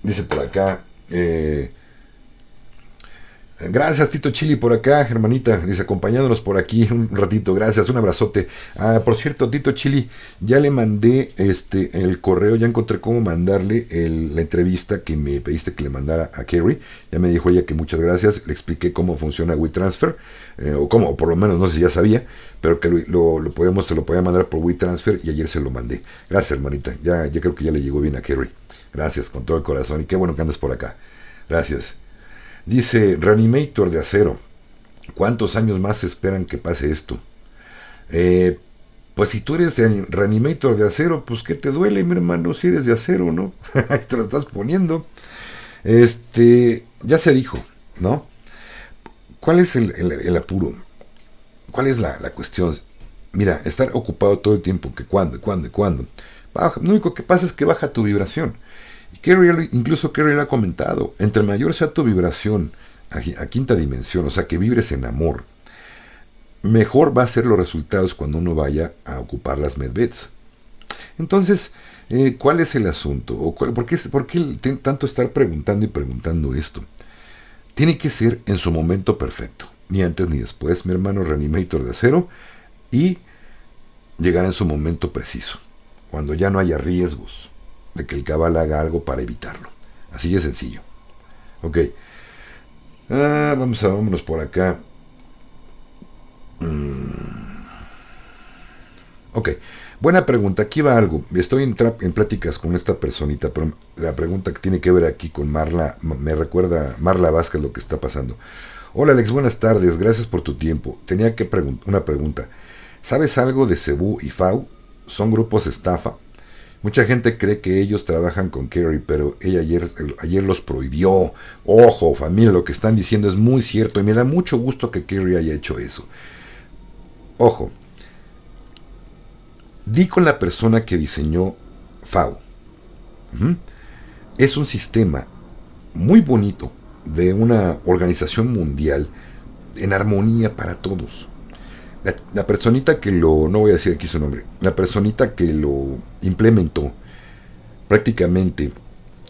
dice por acá... Gracias Tito Chili por acá, hermanita. Dice, acompañándonos por aquí un ratito. Gracias, un abrazote. Por cierto, Tito Chili, ya le mandé el correo, ya encontré cómo mandarle la entrevista que me pediste que le mandara a Kerry. Ya me dijo ella que muchas gracias. Le expliqué cómo funciona WeTransfer, o por lo menos no sé si ya sabía, pero que se lo podía mandar por WeTransfer y ayer se lo mandé. Gracias, hermanita. Ya creo que ya le llegó bien a Kerry. Gracias, con todo el corazón. Y qué bueno que andas por acá. Gracias. Dice Reanimator de acero, ¿cuántos años más esperan que pase esto? Eh, pues si tú eres reanimator de acero, pues ¿qué te duele, mi hermano? Si eres de acero, ¿no? Ahí te lo estás poniendo. Ya se dijo, ¿no? ¿Cuál es el apuro? ¿Cuál es la cuestión? Mira, estar ocupado todo el tiempo, que cuándo. Lo único que pasa es que baja tu vibración. Incluso Kerry lo ha comentado, entre mayor sea tu vibración a quinta dimensión, o sea, que vibres en amor, mejor va a ser los resultados cuando uno vaya a ocupar las medbeds. Entonces, ¿cuál es el asunto? ¿Por qué tanto estar preguntando y preguntando esto? Tiene que ser en su momento perfecto, ni antes ni después, mi hermano Reanimator de acero, y llegar en su momento preciso, cuando ya no haya riesgos de que el cabal haga algo para evitarlo. Así de sencillo. Ok. Vámonos por acá. Ok. Buena pregunta. Aquí va algo. Estoy en pláticas con esta personita, pero la pregunta que tiene que ver aquí con Marla, me recuerda Marla Vázquez lo que está pasando. Hola Alex, buenas tardes. Gracias por tu tiempo. Tenía que una pregunta. ¿Sabes algo de Cebú y FAU? ¿Son grupos estafa? Mucha gente cree que ellos trabajan con Kerry, pero ella ayer los prohibió. Ojo, familia, lo que están diciendo es muy cierto y me da mucho gusto que Kerry haya hecho eso. Ojo, di con la persona que diseñó FAO. Es un sistema muy bonito de una organización mundial en armonía para todos. La personita que no voy a decir aquí su nombre, la personita que lo implementó, prácticamente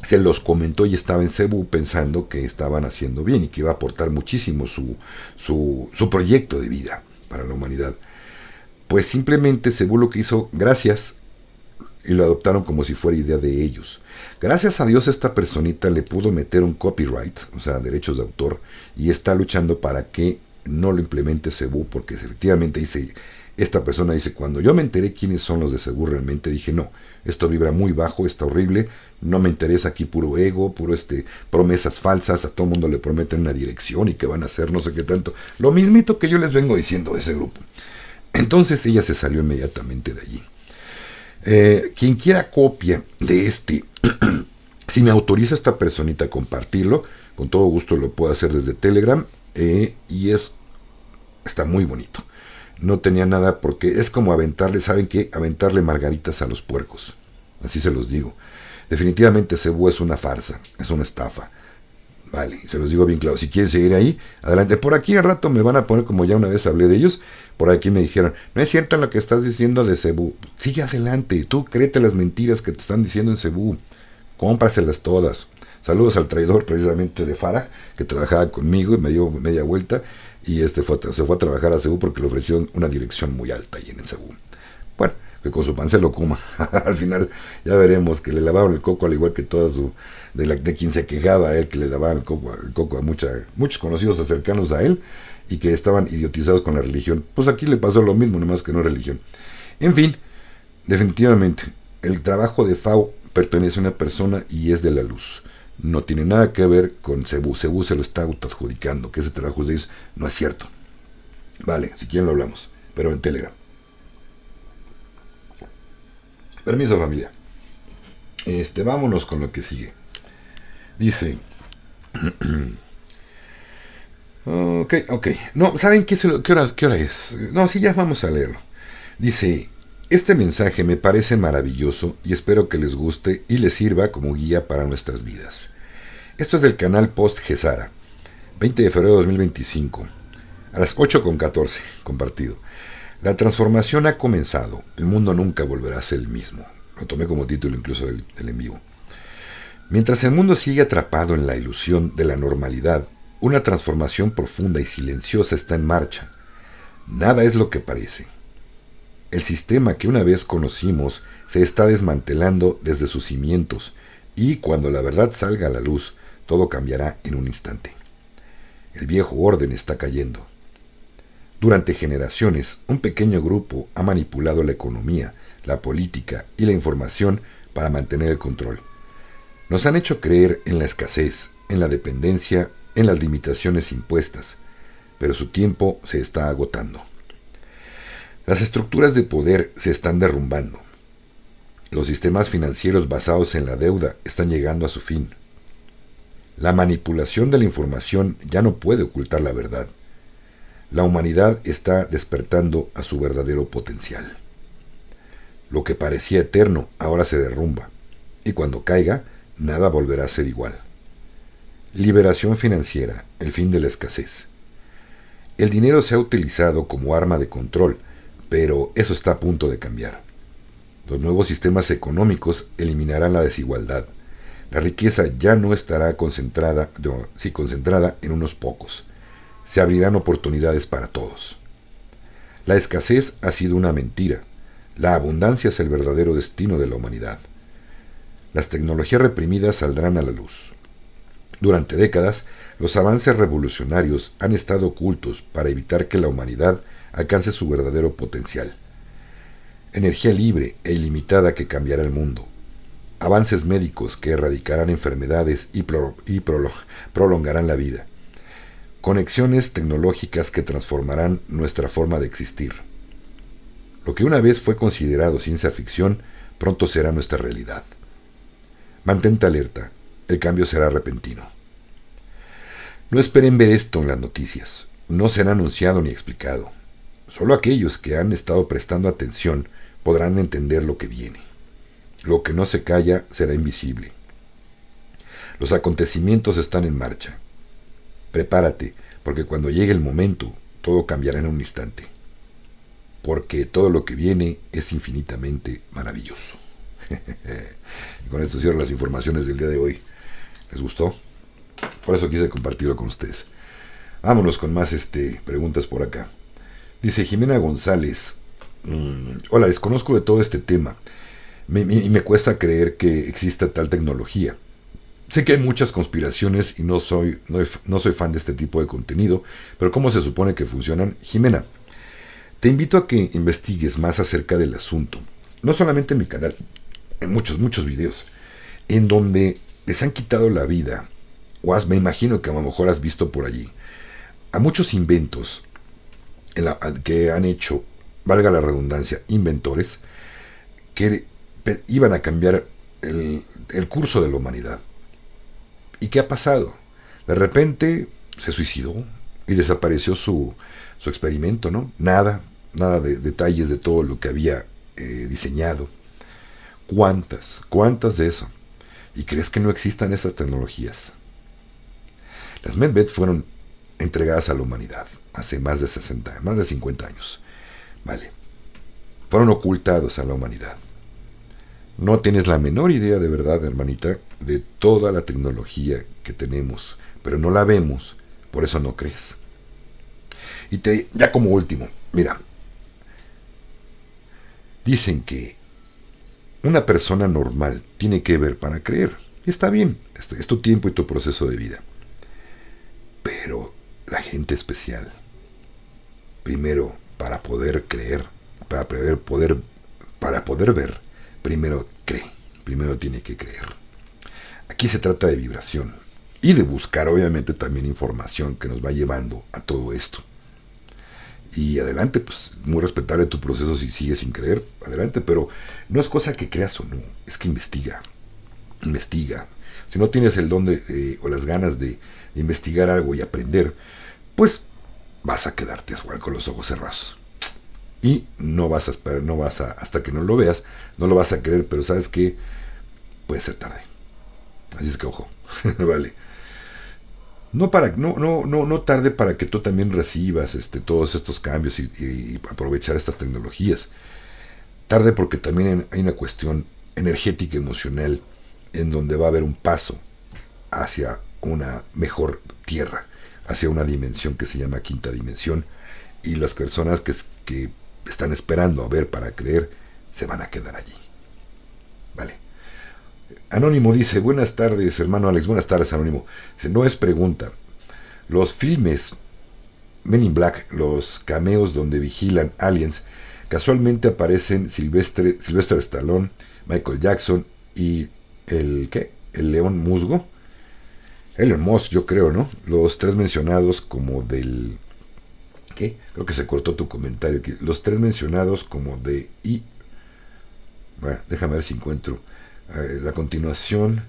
se los comentó y estaba en Cebú pensando que estaban haciendo bien y que iba a aportar muchísimo su proyecto de vida para la humanidad. Pues simplemente Cebú lo que hizo, gracias, y lo adoptaron como si fuera idea de ellos. Gracias a Dios esta personita le pudo meter un copyright, o sea, derechos de autor, y está luchando para que no lo implemente Cebú, porque efectivamente esta persona dice, cuando yo me enteré quiénes son los de Cebú realmente, dije, no, esto vibra muy bajo, está horrible, no me interesa aquí puro ego, puro promesas falsas, a todo mundo le prometen una dirección y que van a hacer no sé qué tanto. Lo mismito que yo les vengo diciendo de ese grupo. Entonces ella se salió inmediatamente de allí. Quien quiera copia de si me autoriza esta personita a compartirlo, con todo gusto lo puedo hacer desde Telegram, y está muy bonito. No tenía nada porque es como aventarle, ¿saben qué? Aventarle margaritas a los puercos. Así se los digo. Definitivamente Cebú es una farsa, es una estafa. Vale, se los digo bien claro. Si quieren seguir ahí, adelante. Por aquí al rato me van a poner, como ya una vez hablé de ellos, por aquí me dijeron, no es cierto lo que estás diciendo de Cebú. Sigue adelante, tú créete las mentiras que te están diciendo en Cebú. Cómpraselas todas. Saludos al traidor precisamente de Farah, que trabajaba conmigo y me dio media vuelta. Y se fue a trabajar a Cebú porque le ofrecieron una dirección muy alta ahí en el Cebú. Bueno, que con su pan se lo coma. Al final ya veremos que le lavaron el coco, al igual que de quien se quejaba a él, que le lavaban el coco a muchos conocidos cercanos a él y que estaban idiotizados con la religión. Pues aquí le pasó lo mismo, nomás que no religión. En fin, definitivamente, el trabajo de FAO pertenece a una persona y es de la luz. No tiene nada que ver con Cebú. Cebú se lo está autoadjudicando, que ese trabajo de ellos no es cierto. Vale, si quieren lo hablamos, pero en Telegram. Permiso, familia. Vámonos con lo que sigue. Dice... Ok. No, ¿saben qué hora es? No, sí, ya vamos a leerlo. Dice... Este mensaje me parece maravilloso y espero que les guste y les sirva como guía para nuestras vidas. Esto es del canal Post Gesara, 20 de febrero de 2025, a las 8:14, compartido. La transformación ha comenzado, el mundo nunca volverá a ser el mismo. Lo tomé como título incluso del en vivo. Mientras el mundo sigue atrapado en la ilusión de la normalidad, una transformación profunda y silenciosa está en marcha. Nada es lo que parece. El sistema que una vez conocimos se está desmantelando desde sus cimientos y cuando la verdad salga a la luz, todo cambiará en un instante. El viejo orden está cayendo. Durante generaciones, un pequeño grupo ha manipulado la economía, la política y la información para mantener el control. Nos han hecho creer en la escasez, en la dependencia, en las limitaciones impuestas, pero su tiempo se está agotando. Las estructuras de poder se están derrumbando. Los sistemas financieros basados en la deuda están llegando a su fin. La manipulación de la información ya no puede ocultar la verdad. La humanidad está despertando a su verdadero potencial. Lo que parecía eterno ahora se derrumba, y cuando caiga, nada volverá a ser igual. Liberación financiera, el fin de la escasez. El dinero se ha utilizado como arma de control, pero eso está a punto de cambiar. Los nuevos sistemas económicos eliminarán la desigualdad. La riqueza ya no estará concentrada en unos pocos. Se abrirán oportunidades para todos. La escasez ha sido una mentira. La abundancia es el verdadero destino de la humanidad. Las tecnologías reprimidas saldrán a la luz. Durante décadas, los avances revolucionarios han estado ocultos para evitar que la humanidad alcance su verdadero potencial. Energía libre e ilimitada que cambiará el mundo. Avances médicos que erradicarán enfermedades y prolongarán la vida. Conexiones tecnológicas que transformarán nuestra forma de existir. Lo que una vez fue considerado ciencia ficción, pronto será nuestra realidad. Mantente alerta, el cambio será repentino. No esperen ver esto en las noticias, no será anunciado ni explicado. Solo aquellos que han estado prestando atención podrán entender lo que viene. Lo que no se calla será invisible. Los acontecimientos están en marcha. Prepárate, porque cuando llegue el momento, todo cambiará en un instante. Porque todo lo que viene es infinitamente maravilloso. Y con esto cierro las informaciones del día de hoy. ¿Les gustó? Por eso quise compartirlo con ustedes. Vámonos con más preguntas por acá. Dice Jimena González. Hola, desconozco de todo este tema. Y me cuesta creer que exista tal tecnología. Sé que hay muchas conspiraciones y no soy fan de este tipo de contenido, pero ¿cómo se supone que funcionan? Jimena, te invito a que investigues más acerca del asunto. No solamente en mi canal, en muchos videos, en donde les han quitado la vida, me imagino que a lo mejor has visto por allí, a muchos inventos que han hecho, valga la redundancia, inventores, que iban a cambiar el curso de la humanidad. ¿Y qué ha pasado? De repente se suicidó y desapareció su experimento, ¿no? Nada de detalles de todo lo que había diseñado. ¿Cuántas de eso? ¿Y crees que no existan esas tecnologías? Las medBet fueron entregadas a la humanidad hace más de 50 años. Vale. Fueron ocultados a la humanidad. No tienes la menor idea de verdad, hermanita, de toda la tecnología que tenemos, pero no la vemos, por eso no crees. Y ya como último, mira, dicen que una persona normal tiene que ver para creer. Está bien, es tu tiempo y tu proceso de vida. Pero la gente especial, primero, para poder creer, para poder ver, primero cree, primero tiene que creer. Aquí se trata de vibración y de buscar obviamente también información que nos va llevando a todo esto. Y adelante, pues muy respetable tu proceso si sigues sin creer, adelante, pero no es cosa que creas o no, es que investiga. Si no tienes el don o las ganas de investigar algo y aprender, pues vas a quedarte igual con los ojos cerrados. Y no vas a esperar, hasta que no lo veas, no lo vas a creer, pero sabes que puede ser tarde. Así es que ojo, vale. No tarde para que tú también recibas todos estos cambios y aprovechar estas tecnologías. Tarde porque también hay una cuestión energética, emocional, en donde va a haber un paso hacia una mejor tierra, hacia una dimensión que se llama quinta dimensión, y las personas que están esperando a ver para creer se van a quedar allí. Vale. Anónimo dice, buenas tardes, hermano Alex. Buenas tardes, Anónimo. Dice, no es pregunta. Los filmes Men in Black, los cameos donde vigilan aliens, casualmente aparecen Sylvester Stallone, Michael Jackson y el León Musgo. Elon Musk, yo creo, ¿no? Los tres mencionados como del ¿Qué? Creo que se cortó tu comentario aquí. Los tres mencionados como de y... Bueno, déjame ver si encuentro la continuación.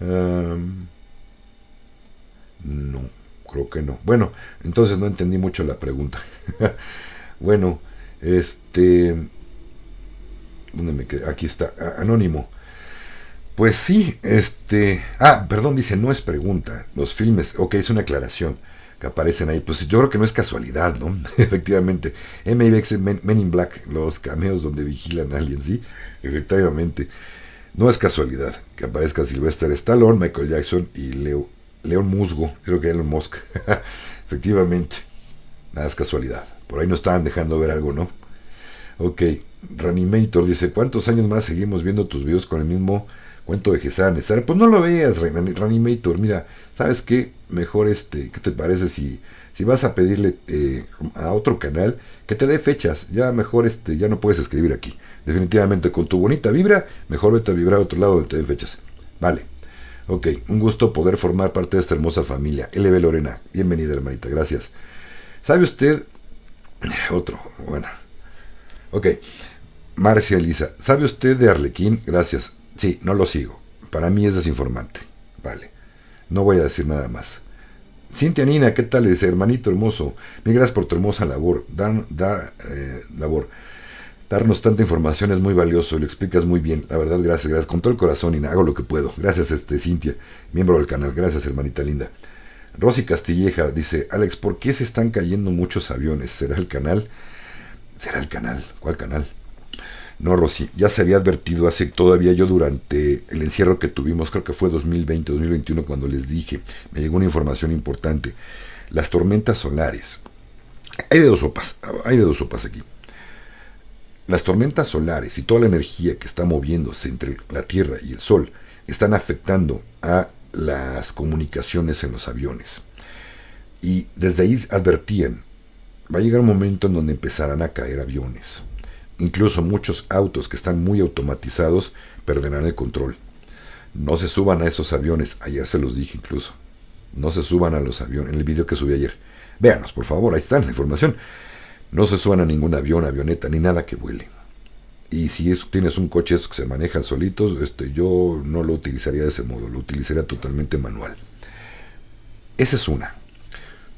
Um, no, creo que no. Bueno, entonces no entendí mucho la pregunta. Bueno, ¿dónde me quedé? Aquí está, Anónimo. Pues sí, perdón, dice, no es pregunta. Los filmes, ok, es una aclaración que aparecen ahí. Pues yo creo que no es casualidad, ¿no? Efectivamente. MIBX, Men in Black, los cameos donde vigilan a alguien, sí. Efectivamente. No es casualidad que aparezcan Sylvester Stallone, Michael Jackson y León Musgo, creo que Elon Musk. Efectivamente. Nada es casualidad. Por ahí nos estaban dejando ver algo, ¿no? Ok. Reanimator dice, ¿cuántos años más seguimos viendo tus videos con el mismo cuento de Gesara Necesario? Pues no lo veas, Reanimator. Mira, ¿sabes qué? Mejor ¿qué te parece si vas a pedirle a otro canal que te dé fechas? Ya mejor ya no puedes escribir aquí. Definitivamente con tu bonita vibra, mejor vete a vibrar a otro lado donde te den fechas. Vale. Ok, un gusto poder formar parte de esta hermosa familia. LB Lorena, bienvenida hermanita, gracias. ¿Sabe usted? Otro, bueno. Ok, Marcia Elisa, ¿sabe usted de Arlequín? Gracias. Sí, no lo sigo. Para mí es desinformante. Vale. No voy a decir nada más. Cintia Nina, ¿qué tal? Dice, hermanito hermoso, mil gracias por tu hermosa labor. Darnos tanta información es muy valioso, lo explicas muy bien. La verdad, gracias. Con todo el corazón, y hago lo que puedo. Gracias, Cintia, miembro del canal. Gracias, hermanita linda. Rosy Castilleja dice, Alex, ¿por qué se están cayendo muchos aviones? ¿Será el canal? ¿Será el canal? ¿Cuál canal? No, Rosy, ya se había advertido hace todavía yo durante el encierro que tuvimos, creo que fue 2020, 2021, cuando les dije, me llegó una información importante. Las tormentas solares. Hay de dos sopas aquí. Las tormentas solares y toda la energía que está moviéndose entre la Tierra y el Sol están afectando a las comunicaciones en los aviones. Y desde ahí advertían, va a llegar un momento en donde empezarán a caer aviones. Incluso muchos autos que están muy automatizados perderán el control. No se suban a esos aviones, ayer se los dije incluso. No se suban a los aviones, en el video que subí ayer. Véanos, por favor, ahí está la información. No se suban a ningún avión, avioneta, ni nada que vuele. Y si tienes un coche que se manejan solitos, yo no lo utilizaría de ese modo, lo utilizaría totalmente manual. Esa es una.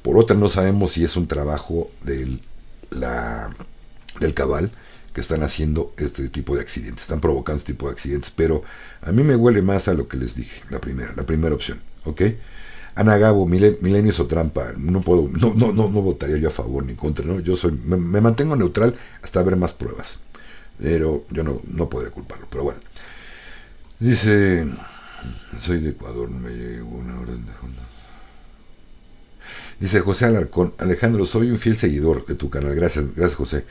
Por otra, no sabemos si es un trabajo del cabal que están haciendo este tipo de accidentes, están provocando este tipo de accidentes, pero a mí me huele más a lo que les dije, la primera opción, ¿ok? Ana Gabo, Milenios o trampa, no votaría yo a favor ni en contra, ¿no? Yo me mantengo neutral hasta ver más pruebas, pero yo no podré culparlo, pero bueno. Dice, soy de Ecuador, me llegó una orden de fondo. Dice José Alarcón, Alejandro, soy un fiel seguidor de tu canal, gracias José.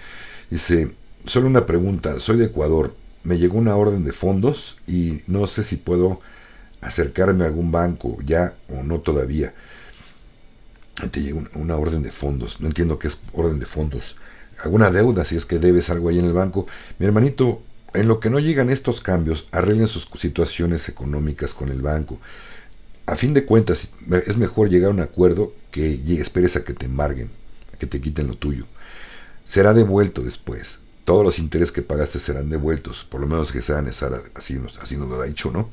Dice, solo una pregunta, soy de Ecuador, me llegó una orden de fondos y no sé si puedo acercarme a algún banco ya o no todavía. Te llegó una orden de fondos, no entiendo qué es orden de fondos. Alguna deuda, si es que debes algo ahí en el banco. Mi hermanito, en lo que no llegan estos cambios, arreglen sus situaciones económicas con el banco. A fin de cuentas, es mejor llegar a un acuerdo que esperes a que te embarguen, a que te quiten lo tuyo. Será devuelto después. Todos los intereses que pagaste serán devueltos, por lo menos que sean así nos lo ha dicho, ¿no?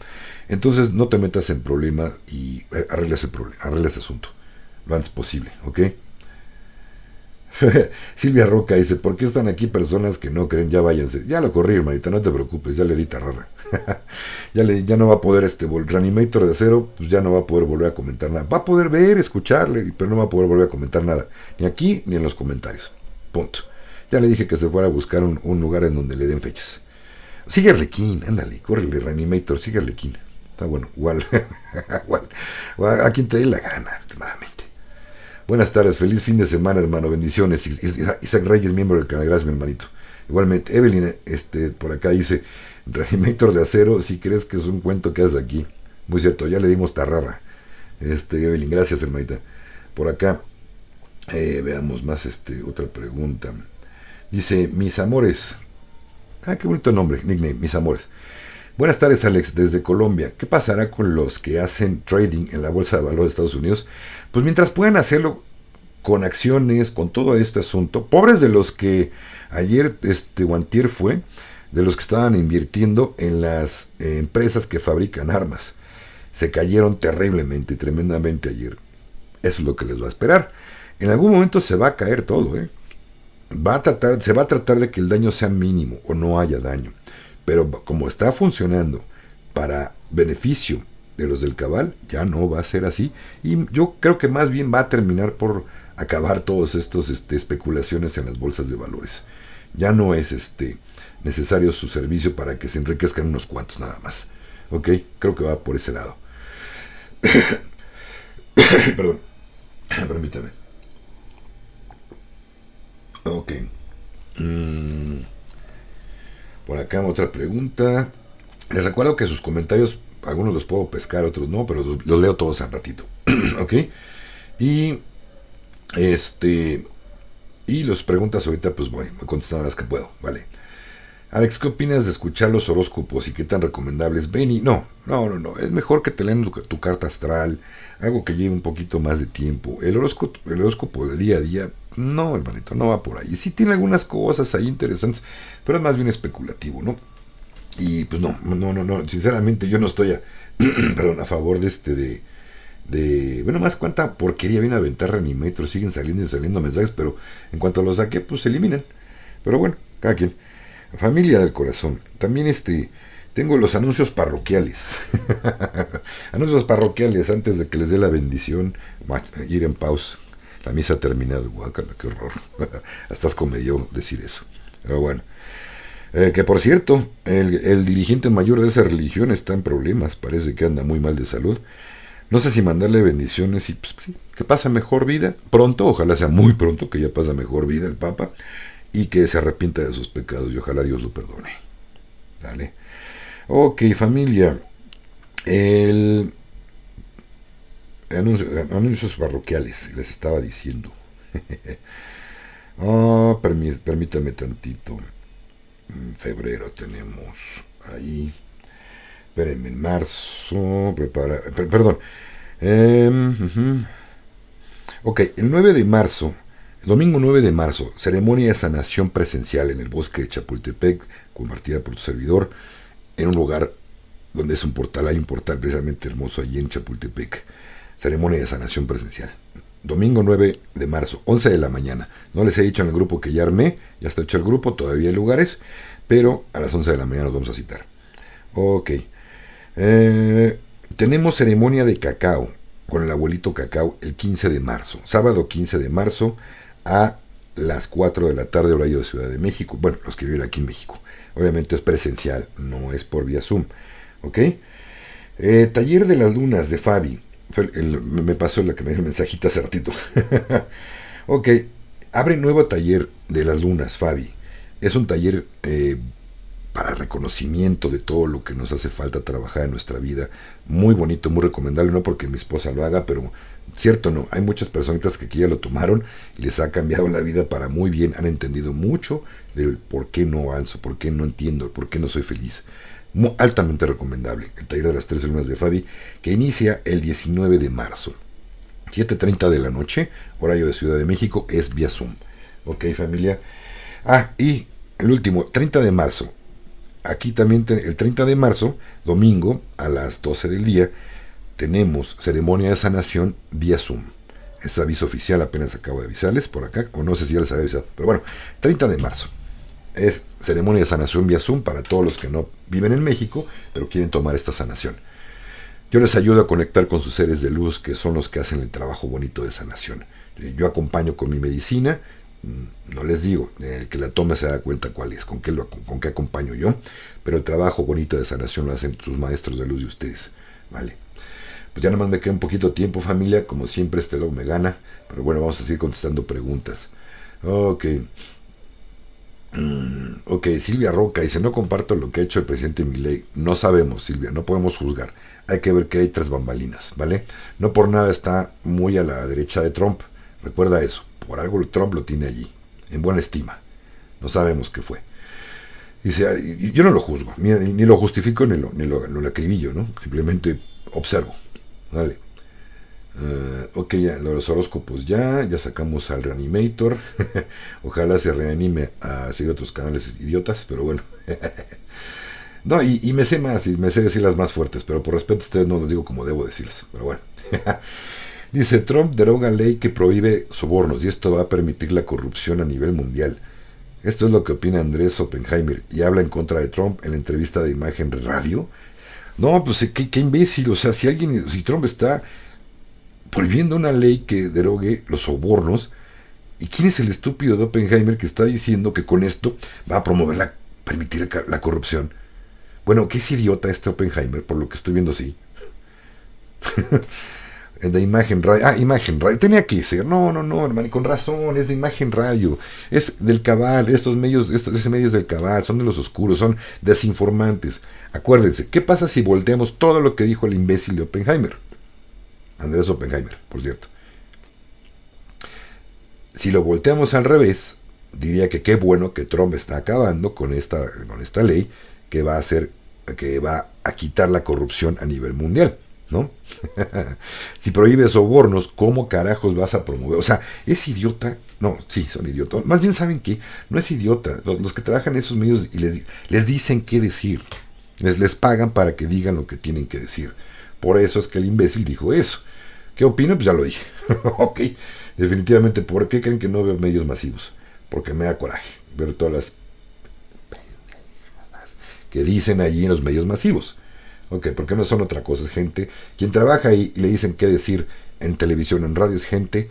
Entonces no te metas en problemas y arregla ese asunto lo antes posible, ¿ok? Silvia Roca dice, ¿por qué están aquí personas que no creen? Ya váyanse. Ya lo corrí, hermanita, no te preocupes, ya le di tarrara. ya no va a poder Reanimator de Acero, pues ya no va a poder volver a comentar nada. Va a poder ver, escucharle, pero no va a poder volver a comentar nada, ni aquí ni en los comentarios. Punto. Ya le dije que se fuera a buscar un lugar en donde le den fechas. Sigue Arlequín, ándale, córrele, Reanimator, sigue Arlequín. Está bueno, igual. A quien te dé la gana, últimamente. Buenas tardes, feliz fin de semana, hermano, bendiciones. Isaac Reyes, miembro del canal, gracias, mi hermanito. Igualmente, Evelyn, por acá dice, Reanimator de Acero, si crees que es un cuento que haces aquí. Muy cierto, ya le dimos tarrara. Evelyn, gracias, hermanita. Por acá, veamos más, otra pregunta. Dice, mis amores. Qué bonito nombre, nickname, mis amores. Buenas tardes, Alex, desde Colombia. ¿Qué pasará con los que hacen trading en la Bolsa de Valores de Estados Unidos? Pues mientras puedan hacerlo con acciones, con todo este asunto. Pobres de los que ayer, o antier fue, de los que estaban invirtiendo en las empresas que fabrican armas. Se cayeron terriblemente, tremendamente ayer. Eso es lo que les va a esperar. En algún momento se va a caer todo, ¿eh? Se va a tratar de que el daño sea mínimo o no haya daño. Pero como está funcionando para beneficio de los del cabal, ya no va a ser así. Y yo creo que más bien va a terminar por acabar todos estos especulaciones en las bolsas de valores. Ya no es necesario su servicio para que se enriquezcan unos cuantos nada más. Ok, creo que va por ese lado. Perdón, permítame. Ok. Por acá otra pregunta. Les recuerdo que sus comentarios, algunos los puedo pescar, otros no, pero los leo todos al ratito. Ok. Y y las preguntas ahorita pues voy contestando las que puedo, vale. Alex, ¿qué opinas de escuchar los horóscopos y qué tan recomendables? Benny, no, es mejor que te lean tu carta astral, algo que lleve un poquito más de tiempo. El horóscopo de día a día, no, hermanito, no va por ahí. Sí tiene algunas cosas ahí interesantes, pero es más bien especulativo, ¿no? Y pues no, sinceramente yo no estoy a favor bueno, más cuánta porquería viene a aventar Reanimator, siguen saliendo y saliendo mensajes, pero en cuanto los saqué, pues se eliminan. Pero bueno, cada quien. Familia del corazón. También tengo los anuncios parroquiales. Anuncios parroquiales antes de que les dé la bendición. Ir en pausa. La misa ha terminado. Guácala, qué horror. Hasta asco me dio decir eso. Pero bueno. Que por cierto, el dirigente mayor de esa religión está en problemas. Parece que anda muy mal de salud. No sé si mandarle bendiciones y pues, sí, que pase mejor vida. Pronto, ojalá sea muy pronto, que ya pasa mejor vida el Papa. Y que se arrepienta de sus pecados y ojalá Dios lo perdone. ¿Vale? Ok, familia. Anuncios parroquiales, les estaba diciendo. Permítame tantito. En febrero tenemos ahí. Espérenme, en marzo. Perdón. Ok, el 9 de marzo. Domingo 9 de marzo, ceremonia de sanación presencial en el bosque de Chapultepec, compartida por tu servidor, en un lugar donde es hay un portal precisamente hermoso allí en Chapultepec. Ceremonia de sanación presencial. Domingo 9 de marzo, 11 de la mañana. No les he dicho en el grupo que ya armé, ya está hecho el grupo, todavía hay lugares, pero a las 11 de la mañana nos vamos a citar. Ok. Tenemos ceremonia de cacao con el abuelito cacao el 15 de marzo, sábado 15 de marzo, a las 4 de la tarde, horario de Ciudad de México. Bueno, los que viven aquí en México. Obviamente es presencial, no es por vía Zoom. ¿Ok? Taller de las lunas de Fabi. Me pasó la que me dio el mensajito hace ratito. Ok. Abre nuevo taller de las lunas, Fabi. Es un taller para reconocimiento de todo lo que nos hace falta trabajar en nuestra vida. Muy bonito, muy recomendable. No porque mi esposa lo haga, pero cierto no, hay muchas personitas que aquí ya lo tomaron y les ha cambiado la vida para muy bien, han entendido mucho del por qué no avanzo, por qué no entiendo, por qué no soy feliz. Altamente recomendable el taller de las 13 lunas de Fabi, que inicia el 19 de marzo, 7:30 de la noche, horario de Ciudad de México, es vía Zoom. Ok, familia. Y el último, 30 de marzo, aquí también el 30 de marzo, domingo, a las 12 del día, tenemos ceremonia de sanación vía Zoom. Es aviso oficial, apenas acabo de avisarles por acá, o no sé si ya les había avisado, pero bueno, 30 de marzo. Es ceremonia de sanación vía Zoom para todos los que no viven en México, pero quieren tomar esta sanación. Yo les ayudo a conectar con sus seres de luz, que son los que hacen el trabajo bonito de sanación. Yo acompaño con mi medicina, no les digo, el que la tome se da cuenta cuál es, con qué acompaño yo, pero el trabajo bonito de sanación lo hacen sus maestros de luz y ustedes. Vale. Pues ya nomás me queda un poquito de tiempo, familia. Como siempre, luego me gana. Pero bueno, vamos a seguir contestando preguntas. Ok. Ok, Silvia Roca dice: no comparto lo que ha hecho el presidente Milei. No sabemos, Silvia, no podemos juzgar. Hay que ver qué hay tras bambalinas, ¿vale? No por nada está muy a la derecha de Trump. Recuerda eso. Por algo Trump lo tiene allí, en buena estima. No sabemos qué fue. Dice, yo no lo juzgo, ni lo justifico, ni lo acribillo, ¿no? Simplemente observo. Vale. Ok, ya, los horóscopos ya sacamos al Reanimator. Ojalá se reanime a seguir otros canales idiotas, pero bueno. No, y me sé más, y me sé decir las más fuertes, pero por respeto a ustedes no los digo como debo decirles, pero bueno. Dice, Trump deroga ley que prohíbe sobornos y esto va a permitir la corrupción a nivel mundial. Esto es lo que opina Andrés Oppenheimer y habla en contra de Trump en la entrevista de Imagen Radio. No, pues qué imbécil, o sea, si Trump está prohibiendo una ley que derogue los sobornos, ¿y quién es el estúpido de Oppenheimer que está diciendo que con esto va a permitir la corrupción? Bueno, que es idiota este Oppenheimer, por lo que estoy viendo así. De Imagen Radio. Ah, Imagen Radio. Tenía que ser. No, hermano, con razón. Es de Imagen Radio. Es del cabal. Estos medios del cabal son de los oscuros. Son desinformantes. Acuérdense, ¿qué pasa si volteamos todo lo que dijo el imbécil de Oppenheimer? Andrés Oppenheimer, por cierto. Si lo volteamos al revés, diría que qué bueno que Trump está acabando con esta ley que va a quitar la corrupción a nivel mundial, ¿no? Si prohíbes sobornos, ¿cómo carajos vas a promover? O sea, ¿es idiota? No, sí, son idiotas. Más bien saben que no es idiota. Los que trabajan en esos medios y les dicen qué decir. Les pagan para que digan lo que tienen que decir. Por eso es que el imbécil dijo eso. ¿Qué opino? Pues ya lo dije. Ok, definitivamente. ¿Por qué creen que no veo medios masivos? Porque me da coraje ver todas las que dicen allí en los medios masivos. Ok, porque no son otra cosa, es gente. Quien trabaja ahí y le dicen qué decir en televisión, en radio, es gente.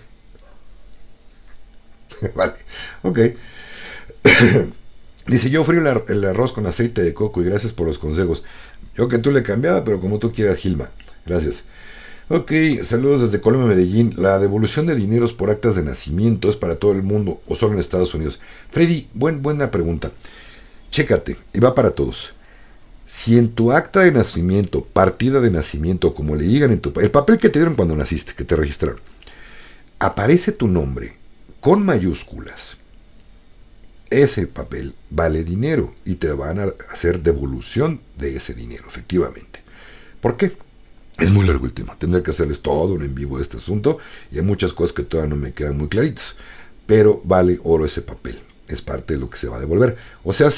Vale, ok. Dice, yo frío el arroz con aceite de coco y gracias por los consejos. Yo que tú le cambiaba, pero como tú quieras, Gilma. Gracias. Ok, saludos desde Colombia, Medellín. La devolución de dineros por actas de nacimiento es para todo el mundo o solo en Estados Unidos. Freddy, buena pregunta. Chécate, y va para todos. Si en tu acta de nacimiento, partida de nacimiento, como le digan en el papel que te dieron cuando naciste, que te registraron, aparece tu nombre con mayúsculas, ese papel vale dinero y te van a hacer devolución de ese dinero, efectivamente. ¿Por qué? Es muy largo el tema, tendré que hacerles todo un en vivo de este asunto y hay muchas cosas que todavía no me quedan muy claritas, pero vale oro ese papel, es parte de lo que se va a devolver. O sea,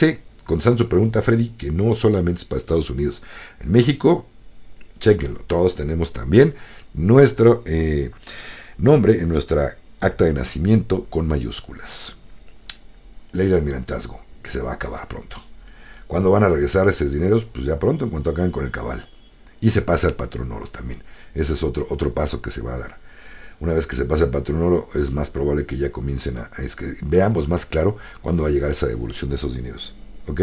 contestando su pregunta, Freddy, que no solamente es para Estados Unidos. En México, chequenlo, todos tenemos también nuestro nombre en nuestra acta de nacimiento con mayúsculas. Ley de almirantazgo, que se va a acabar pronto. ¿Cuándo van a regresar esos dineros? Pues ya pronto, en cuanto acaben con el cabal. Y se pasa al patrón oro también. Ese es otro paso que se va a dar. Una vez que se pase al patrón oro, es más probable que ya comiencen es que veamos más claro cuándo va a llegar esa devolución de esos dineros. ¿Ok?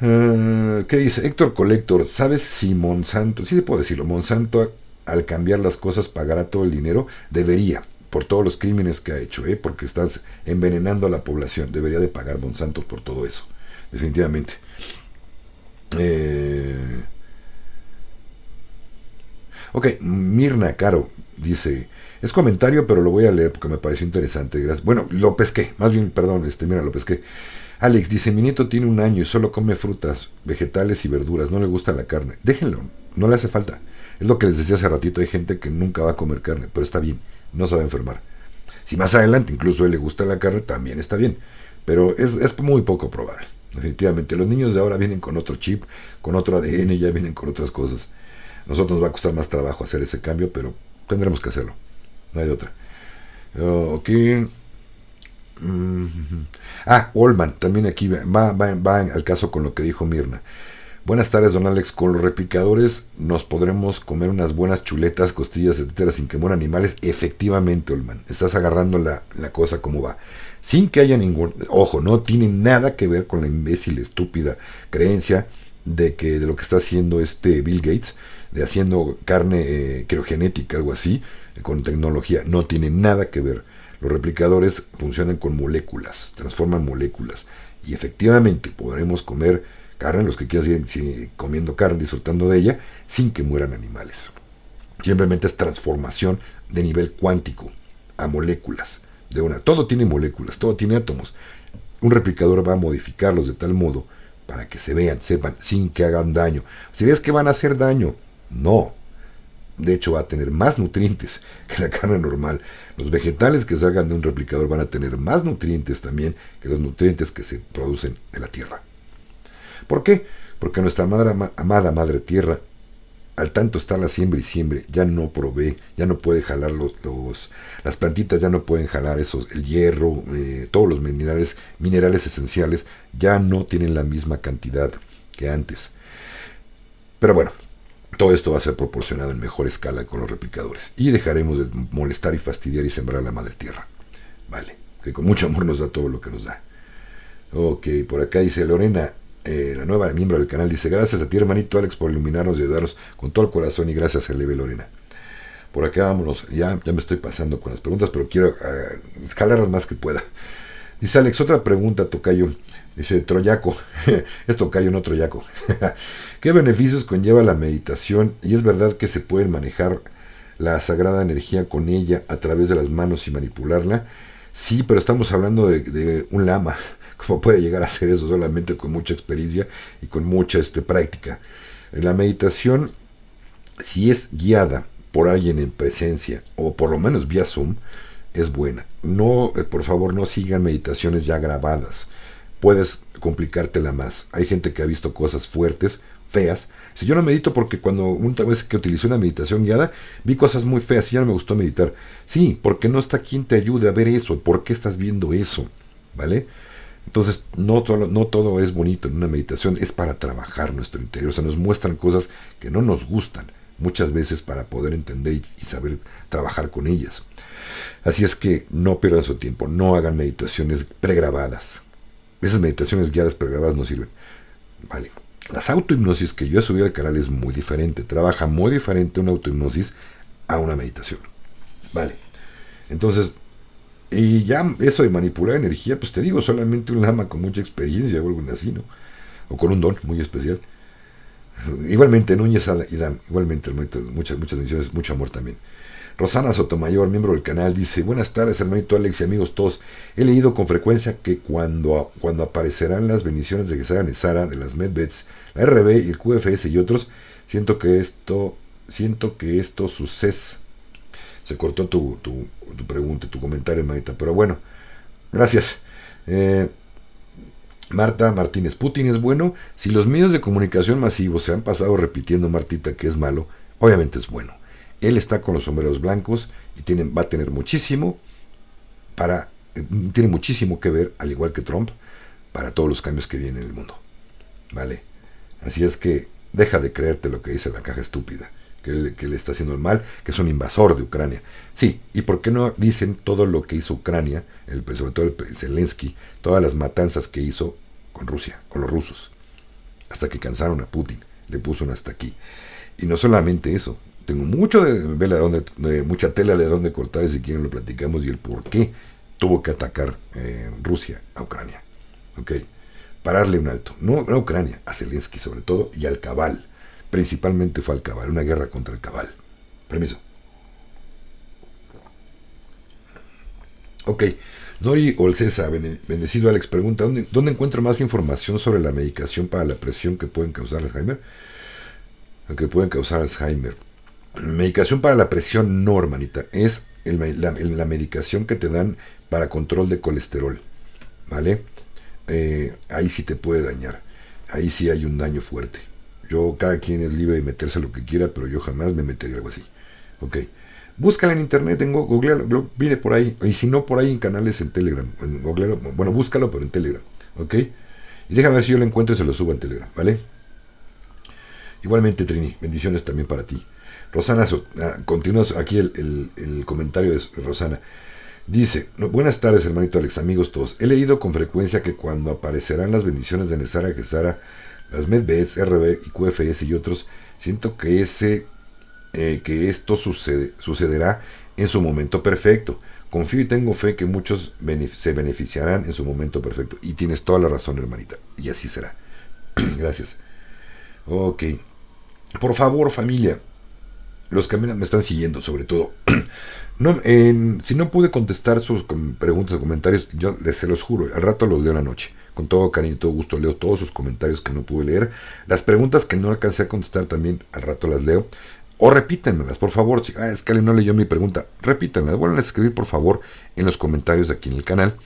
¿Qué dice? Héctor Collector, ¿sabes si Monsanto, sí se puede decirlo, Monsanto al cambiar las cosas pagará todo el dinero? Debería, por todos los crímenes que ha hecho, porque estás envenenando a la población. Debería de pagar Monsanto por todo eso, definitivamente. Ok, Mirna Caro dice, es comentario pero lo voy a leer porque me pareció interesante. Gracias. Bueno, lo pesqué, más bien, perdón, mira, lo pesqué. Alex dice, mi nieto tiene 1 año y solo come frutas, vegetales y verduras, no le gusta la carne. Déjenlo, no le hace falta. Es lo que les decía hace ratito, hay gente que nunca va a comer carne, pero está bien, no se va a enfermar. Si más adelante incluso a él le gusta la carne, también está bien, pero es muy poco probable. Definitivamente, los niños de ahora vienen con otro chip, con otro ADN, ya vienen con otras cosas. Nosotros nos va a costar más trabajo hacer ese cambio, pero tendremos que hacerlo, no hay de otra. Ok. Olman, también aquí va al caso con lo que dijo Mirna. Buenas tardes, don Alex. Con los replicadores nos podremos comer unas buenas chuletas, costillas, etcétera, sin que mueran animales. Efectivamente, Olman, estás agarrando la cosa como va. Sin que haya ningún... Ojo, no tiene nada que ver con la imbécil, estúpida creencia de lo que está haciendo Bill Gates, de haciendo carne criogenética, algo así, con tecnología. No tiene nada que ver. Los replicadores funcionan con moléculas, transforman moléculas. Y efectivamente podremos comer carne, los que quieran seguir comiendo carne, disfrutando de ella, sin que mueran animales. Simplemente es transformación de nivel cuántico a moléculas. Todo tiene moléculas, todo tiene átomos. Un replicador va a modificarlos de tal modo para que sepan, sin que hagan daño. Si ves que van a hacer daño, no. De hecho, va a tener más nutrientes que la carne normal. Los vegetales que salgan de un replicador van a tener más nutrientes también que los nutrientes que se producen de la tierra. ¿Por qué? Porque nuestra amada madre tierra, al tanto está la siembra y siembre, ya no provee, ya no puede jalar las plantitas, ya no pueden jalar el hierro, todos los minerales esenciales, ya no tienen la misma cantidad que antes. Pero bueno, todo esto va a ser proporcionado en mejor escala con los replicadores. Y dejaremos de molestar y fastidiar y sembrar a la madre tierra. Vale, que con mucho amor nos da todo lo que nos da. Ok, por acá dice Lorena, la nueva miembro del canal, dice: gracias a ti, hermanito Alex, por iluminarnos y ayudarnos con todo el corazón, y gracias a Leve Lorena. Por acá vámonos, ya me estoy pasando con las preguntas, pero quiero escalarlas más que pueda. Dice Alex, otra pregunta, tocayo. Dice Troyaco, es tocayo, no Troyaco. ¿Qué beneficios conlleva la meditación? Y es verdad que se puede manejar la sagrada energía con ella a través de las manos y manipularla. Sí, pero estamos hablando de un lama. ¿Cómo puede llegar a hacer eso? Solamente con mucha experiencia y con mucha práctica. La meditación, si es guiada por alguien en presencia, o por lo menos vía Zoom, es buena. No, por favor, no sigan meditaciones ya grabadas. Puedes complicártela más. Hay gente que ha visto cosas fuertes, feas. Si yo no medito porque cuando una vez que utilicé una meditación guiada, vi cosas muy feas y ya no me gustó meditar. Sí, porque no está quien te ayude a ver eso. ¿Por qué estás viendo eso? ¿Vale? Entonces, no todo es bonito en una meditación. Es para trabajar nuestro interior. O sea, nos muestran cosas que no nos gustan muchas veces para poder entender y saber trabajar con ellas. Así es que no pierdan su tiempo. No hagan meditaciones pregrabadas. Esas meditaciones guiadas pregrabadas no sirven. Vale. Las autohipnosis que yo he subido al canal es muy diferente. Trabaja muy diferente una autohipnosis a una meditación. Vale. Entonces, y ya eso de manipular energía, pues te digo, solamente un lama con mucha experiencia o algo así, ¿no? O con un don muy especial. Igualmente, Núñez Idam, igualmente, muchas bendiciones, mucho amor también. Rosana Sotomayor, miembro del canal, dice: buenas tardes, hermanito Alex y amigos todos. He leído con frecuencia que cuando aparecerán las bendiciones de Gesara Nesara, de las Medbeds, la RB y el QFS y otros, siento que esto sucede. Se cortó tu pregunta, tu comentario, hermanita, pero bueno, gracias. Marta Martínez, Putin es bueno. Si los medios de comunicación masivos se han pasado repitiendo, Martita, que es malo, obviamente es bueno. Él está con los sombreros blancos y va a tener muchísimo tiene muchísimo que ver, al igual que Trump, para todos los cambios que vienen en el mundo. ¿Vale? Así es que deja de creerte lo que dice la caja estúpida, que le está haciendo el mal, que es un invasor de Ucrania. Sí, ¿y por qué no dicen todo lo que hizo Ucrania, sobre todo el Zelensky, todas las matanzas que hizo con Rusia, con los rusos, hasta que cansaron a Putin, le puso un hasta aquí? Y no solamente eso, tengo mucha tela de dónde cortar, y si quieren lo platicamos, y el por qué tuvo que atacar Rusia a Ucrania. ¿Ok? Pararle un alto, no a Ucrania, a Zelensky sobre todo, y al Cabal. Principalmente fue al Cabal, una guerra contra el Cabal. Permiso. Ok, Nori Olcesa, bendecido Alex, pregunta: ¿dónde encuentro más información sobre la medicación para la presión que pueden causar Alzheimer? Medicación para la presión no, hermanita, es la medicación que te dan para control de colesterol, ¿vale? Ahí sí te puede dañar, ahí sí hay un daño fuerte. Cada quien es libre de meterse lo que quiera, pero yo jamás me metería algo así. Ok, búscala en internet, Google, viene por ahí, y si no, por ahí en canales en Telegram, bueno, búscalo, pero en Telegram, ok, y déjame ver si yo lo encuentro y se lo subo en Telegram, ¿vale? Igualmente, Trini, bendiciones también para ti. Rosana, continúas aquí el comentario de Rosana. Dice: buenas tardes, hermanito Alex, amigos todos. He leído con frecuencia que cuando aparecerán las bendiciones de Nesara, Gesara, las Medbeds, RB y QFS y otros, siento que esto sucederá en su momento perfecto. Confío y tengo fe que muchos se beneficiarán en su momento perfecto. Y tienes toda la razón, hermanita. Y así será. Gracias. Ok. Por favor, familia, los que me están siguiendo, sobre todo, si no pude contestar sus preguntas o comentarios, yo se los juro, al rato los leo en la noche. Con todo cariño y todo gusto leo todos sus comentarios que no pude leer. Las preguntas que no alcancé a contestar también al rato las leo. O repítanmelas, por favor. Si Scali no leyó mi pregunta, repítanmelas. Vuelvan a escribir, por favor, en los comentarios de aquí en el canal.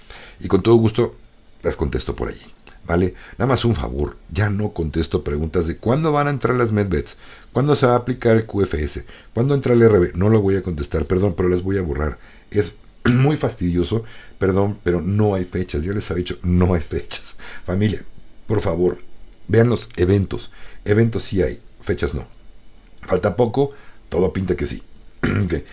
Y con todo gusto las contesto por allí. ¿Vale? Nada más un favor. Ya no contesto preguntas de cuándo van a entrar las medbeds. ¿Cuándo se va a aplicar el QFS? ¿Cuándo entra el RB? No lo voy a contestar, perdón, pero las voy a borrar. Es muy fastidioso, perdón, pero no hay fechas. Ya les he dicho, no hay fechas. Familia, por favor, vean los eventos. Eventos sí hay, fechas no. Falta poco, todo pinta que sí. Okay.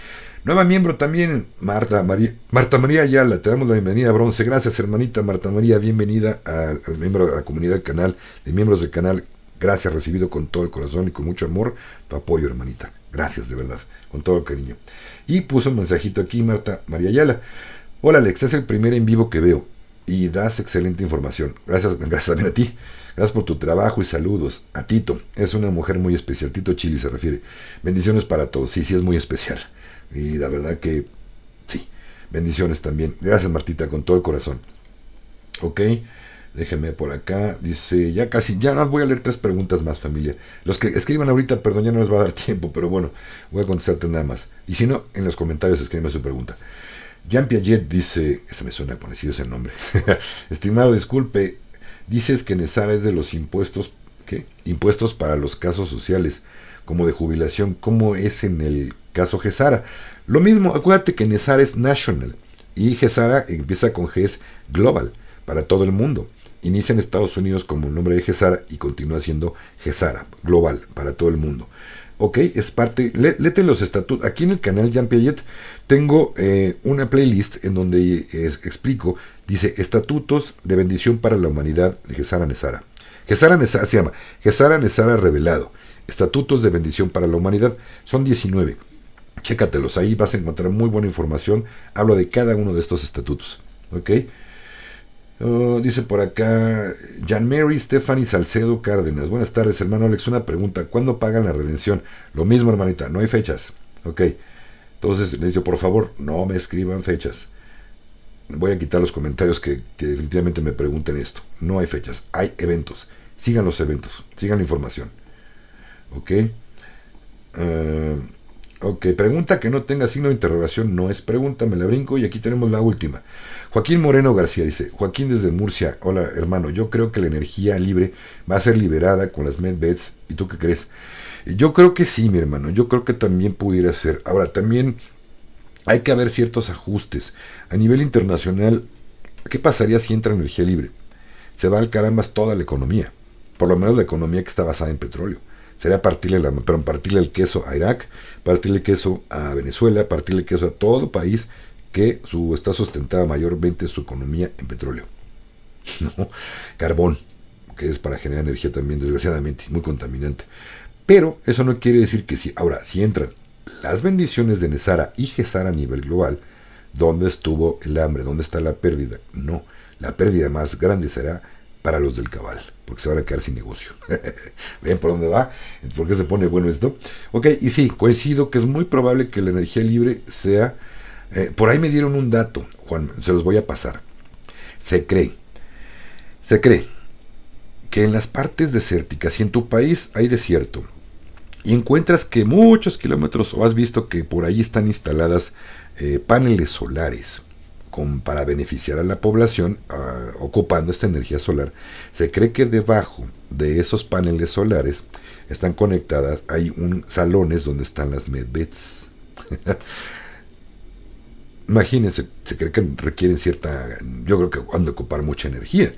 Nueva miembro también, Marta María Ayala, te damos la bienvenida, bronce. Gracias, hermanita Marta María, bienvenida al miembro de la comunidad del canal, de miembros del canal. Gracias, recibido con todo el corazón y con mucho amor tu apoyo, hermanita. Gracias, de verdad, con todo el cariño. Y puso un mensajito aquí, Marta María Ayala. Hola, Alex, es el primer en vivo que veo y das excelente información. Gracias también a ti. Gracias por tu trabajo y saludos. A Tito, es una mujer muy especial. Tito Chili se refiere. Bendiciones para todos. Sí, es muy especial. Y la verdad que sí. Bendiciones también. Gracias, Martita, con todo el corazón. Ok. Déjenme por acá. Dice, ya no voy a leer 3 preguntas más, familia. Los que escriban ahorita, perdón, ya no les va a dar tiempo, pero bueno, voy a contestarte nada más. Y si no, en los comentarios escríbeme su pregunta. Jean Piaget dice, ese me suena parecido ese nombre. Estimado, disculpe, dices que Nesara es de los impuestos, ¿qué? Impuestos para los casos sociales, como de jubilación, ¿cómo es en el caso Gesara? Lo mismo, acuérdate que Nesara es national y Gesara empieza con G, es global, para todo el mundo. Inicia en Estados Unidos como el nombre de Gesara y continúa siendo Gesara, global, para todo el mundo. Ok, es parte, léete los estatutos. Aquí en el canal Jean Piaget tengo una playlist en donde explico, dice, estatutos de bendición para la humanidad de Gesara Nesara. Gesara Nesara se llama Gesara Nesara Revelado. Estatutos de bendición para la humanidad. Son 19. Chécatelos, ahí vas a encontrar muy buena información. Hablo de cada uno de estos estatutos. Ok. Dice por acá Jan Mary Stephanie Salcedo Cárdenas. Buenas tardes, hermano Alex. Una pregunta, ¿cuándo pagan la redención? Lo mismo, hermanita, no hay fechas. Ok, entonces le digo, por favor, no me escriban fechas. Voy a quitar los comentarios que definitivamente me pregunten esto. No hay fechas, hay eventos. Sigan los eventos, sigan la información. Ok. Ok, pregunta que no tenga signo de interrogación no es pregunta, me la brinco. Y aquí tenemos la última. Joaquín Moreno García dice, Joaquín desde Murcia, hola hermano, yo creo que la energía libre va a ser liberada con las medbeds. ¿Y tú qué crees? Yo creo que sí, mi hermano, yo creo que también pudiera ser. Ahora, también hay que haber ciertos ajustes. A nivel internacional, ¿qué pasaría si entra energía libre? Se va al carambas toda la economía, por lo menos la economía que está basada en petróleo. Sería partirle el queso a Irak, partirle el queso a Venezuela, partirle el queso a todo país que está sustentada mayormente su economía en petróleo. ¿No? Carbón, que es para generar energía también, desgraciadamente, muy contaminante. Pero eso no quiere decir que sí. Ahora, si entran las bendiciones de Nesara y Gesara a nivel global, ¿dónde estuvo el hambre? ¿Dónde está la pérdida? No, la pérdida más grande será para los del cabal, porque se van a quedar sin negocio. ¿Ven por dónde va? ¿Por qué se pone bueno esto? Ok, y sí, coincido que es muy probable que la energía libre sea... por ahí me dieron un dato, Juan, se los voy a pasar. Se cree que en las partes desérticas, si en tu país hay desierto, y encuentras que muchos kilómetros, o has visto que por ahí están instaladas paneles solares, para beneficiar a la población ocupando esta energía solar, se cree que debajo de esos paneles solares están conectadas, hay salones donde están las medbeds. Imagínense, se cree que requieren yo creo que han de ocupar mucha energía.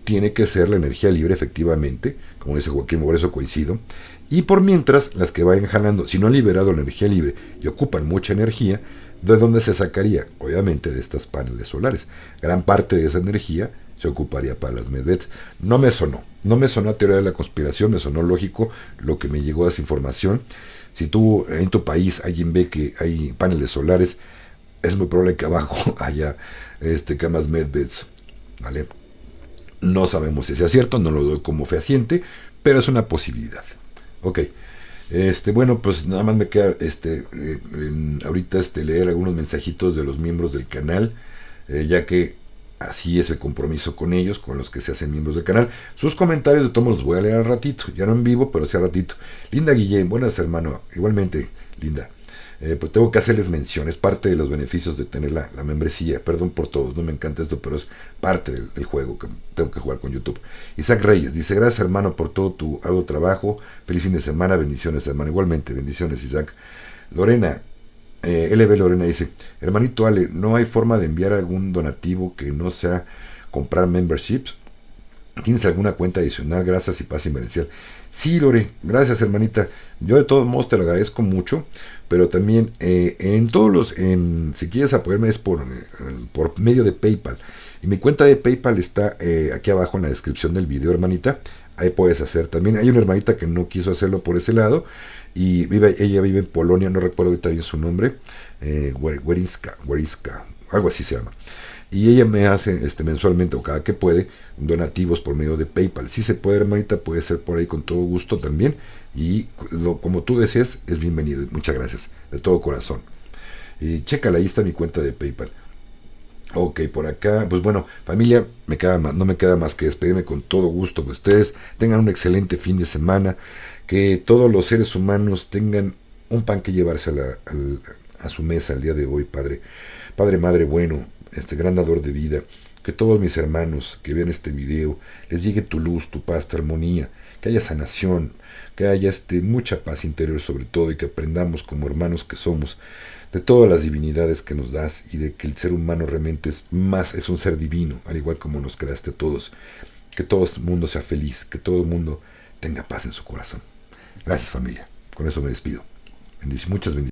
Tiene que ser la energía libre, efectivamente, como dice Joaquín, por eso coincido. Y por mientras, las que vayan jalando, si no han liberado la energía libre y ocupan mucha energía, ¿de dónde se sacaría? Obviamente de estas paneles solares. Gran parte de esa energía se ocuparía para las medbeds. No me sonó a teoría de la conspiración, me sonó lógico lo que me llegó a esa información. Si tú en tu país alguien ve que hay paneles solares, es muy probable que abajo haya camas medbeds, ¿vale? No sabemos si sea cierto, no lo doy como fehaciente, pero es una posibilidad. Ok. Bueno, pues nada más me queda ahorita leer algunos mensajitos de los miembros del canal, ya que Así es el compromiso con ellos, con los que se hacen miembros del canal. Sus comentarios de todos los voy a leer al ratito, ya no en vivo, pero sí al ratito. Linda Guillén, buenas hermano, igualmente, Linda. Pues tengo que hacerles mención, es parte de los beneficios de tener la membresía. Perdón por todos, no me encanta esto, pero es parte del juego que tengo que jugar con YouTube. Isaac Reyes dice, gracias hermano por todo tu arduo trabajo, feliz fin de semana, bendiciones hermano, igualmente, bendiciones Isaac. Lorena, LB Lorena dice, hermanito Ale, ¿no hay forma de enviar algún donativo que no sea comprar memberships? ¿Tienes alguna cuenta adicional? Gracias y paz inverencial. Sí, Lore, gracias hermanita. Yo de todos modos te lo agradezco mucho, pero también si quieres apoyarme es por medio de PayPal. Y mi cuenta de PayPal está aquí abajo en la descripción del video, hermanita. Ahí puedes hacer también. Hay una hermanita que no quiso hacerlo por ese lado y ella vive en Polonia, no recuerdo ahorita bien su nombre, Weriska, algo así se llama. Y ella me hace mensualmente o cada que puede donativos por medio de PayPal. Si se puede, hermanita, puede ser por ahí con todo gusto también. Y como tú deseas, es bienvenido. Muchas gracias, de todo corazón. Y chécala, ahí está mi cuenta de PayPal. Ok, por acá, pues bueno, familia, no me queda más que despedirme con todo gusto de ustedes. Tengan un excelente fin de semana. Que todos los seres humanos tengan un pan que llevarse a su mesa el día de hoy, Padre. Padre, Madre bueno, gran dador de vida, que todos mis hermanos que vean este video les llegue tu luz, tu paz, tu armonía, que haya sanación, que haya mucha paz interior sobre todo y que aprendamos como hermanos que somos de todas las divinidades que nos das y de que el ser humano realmente es un ser divino, al igual como nos creaste a todos. Que todo el mundo sea feliz, que todo el mundo tenga paz en su corazón. Gracias familia, con eso me despido. Muchas bendiciones.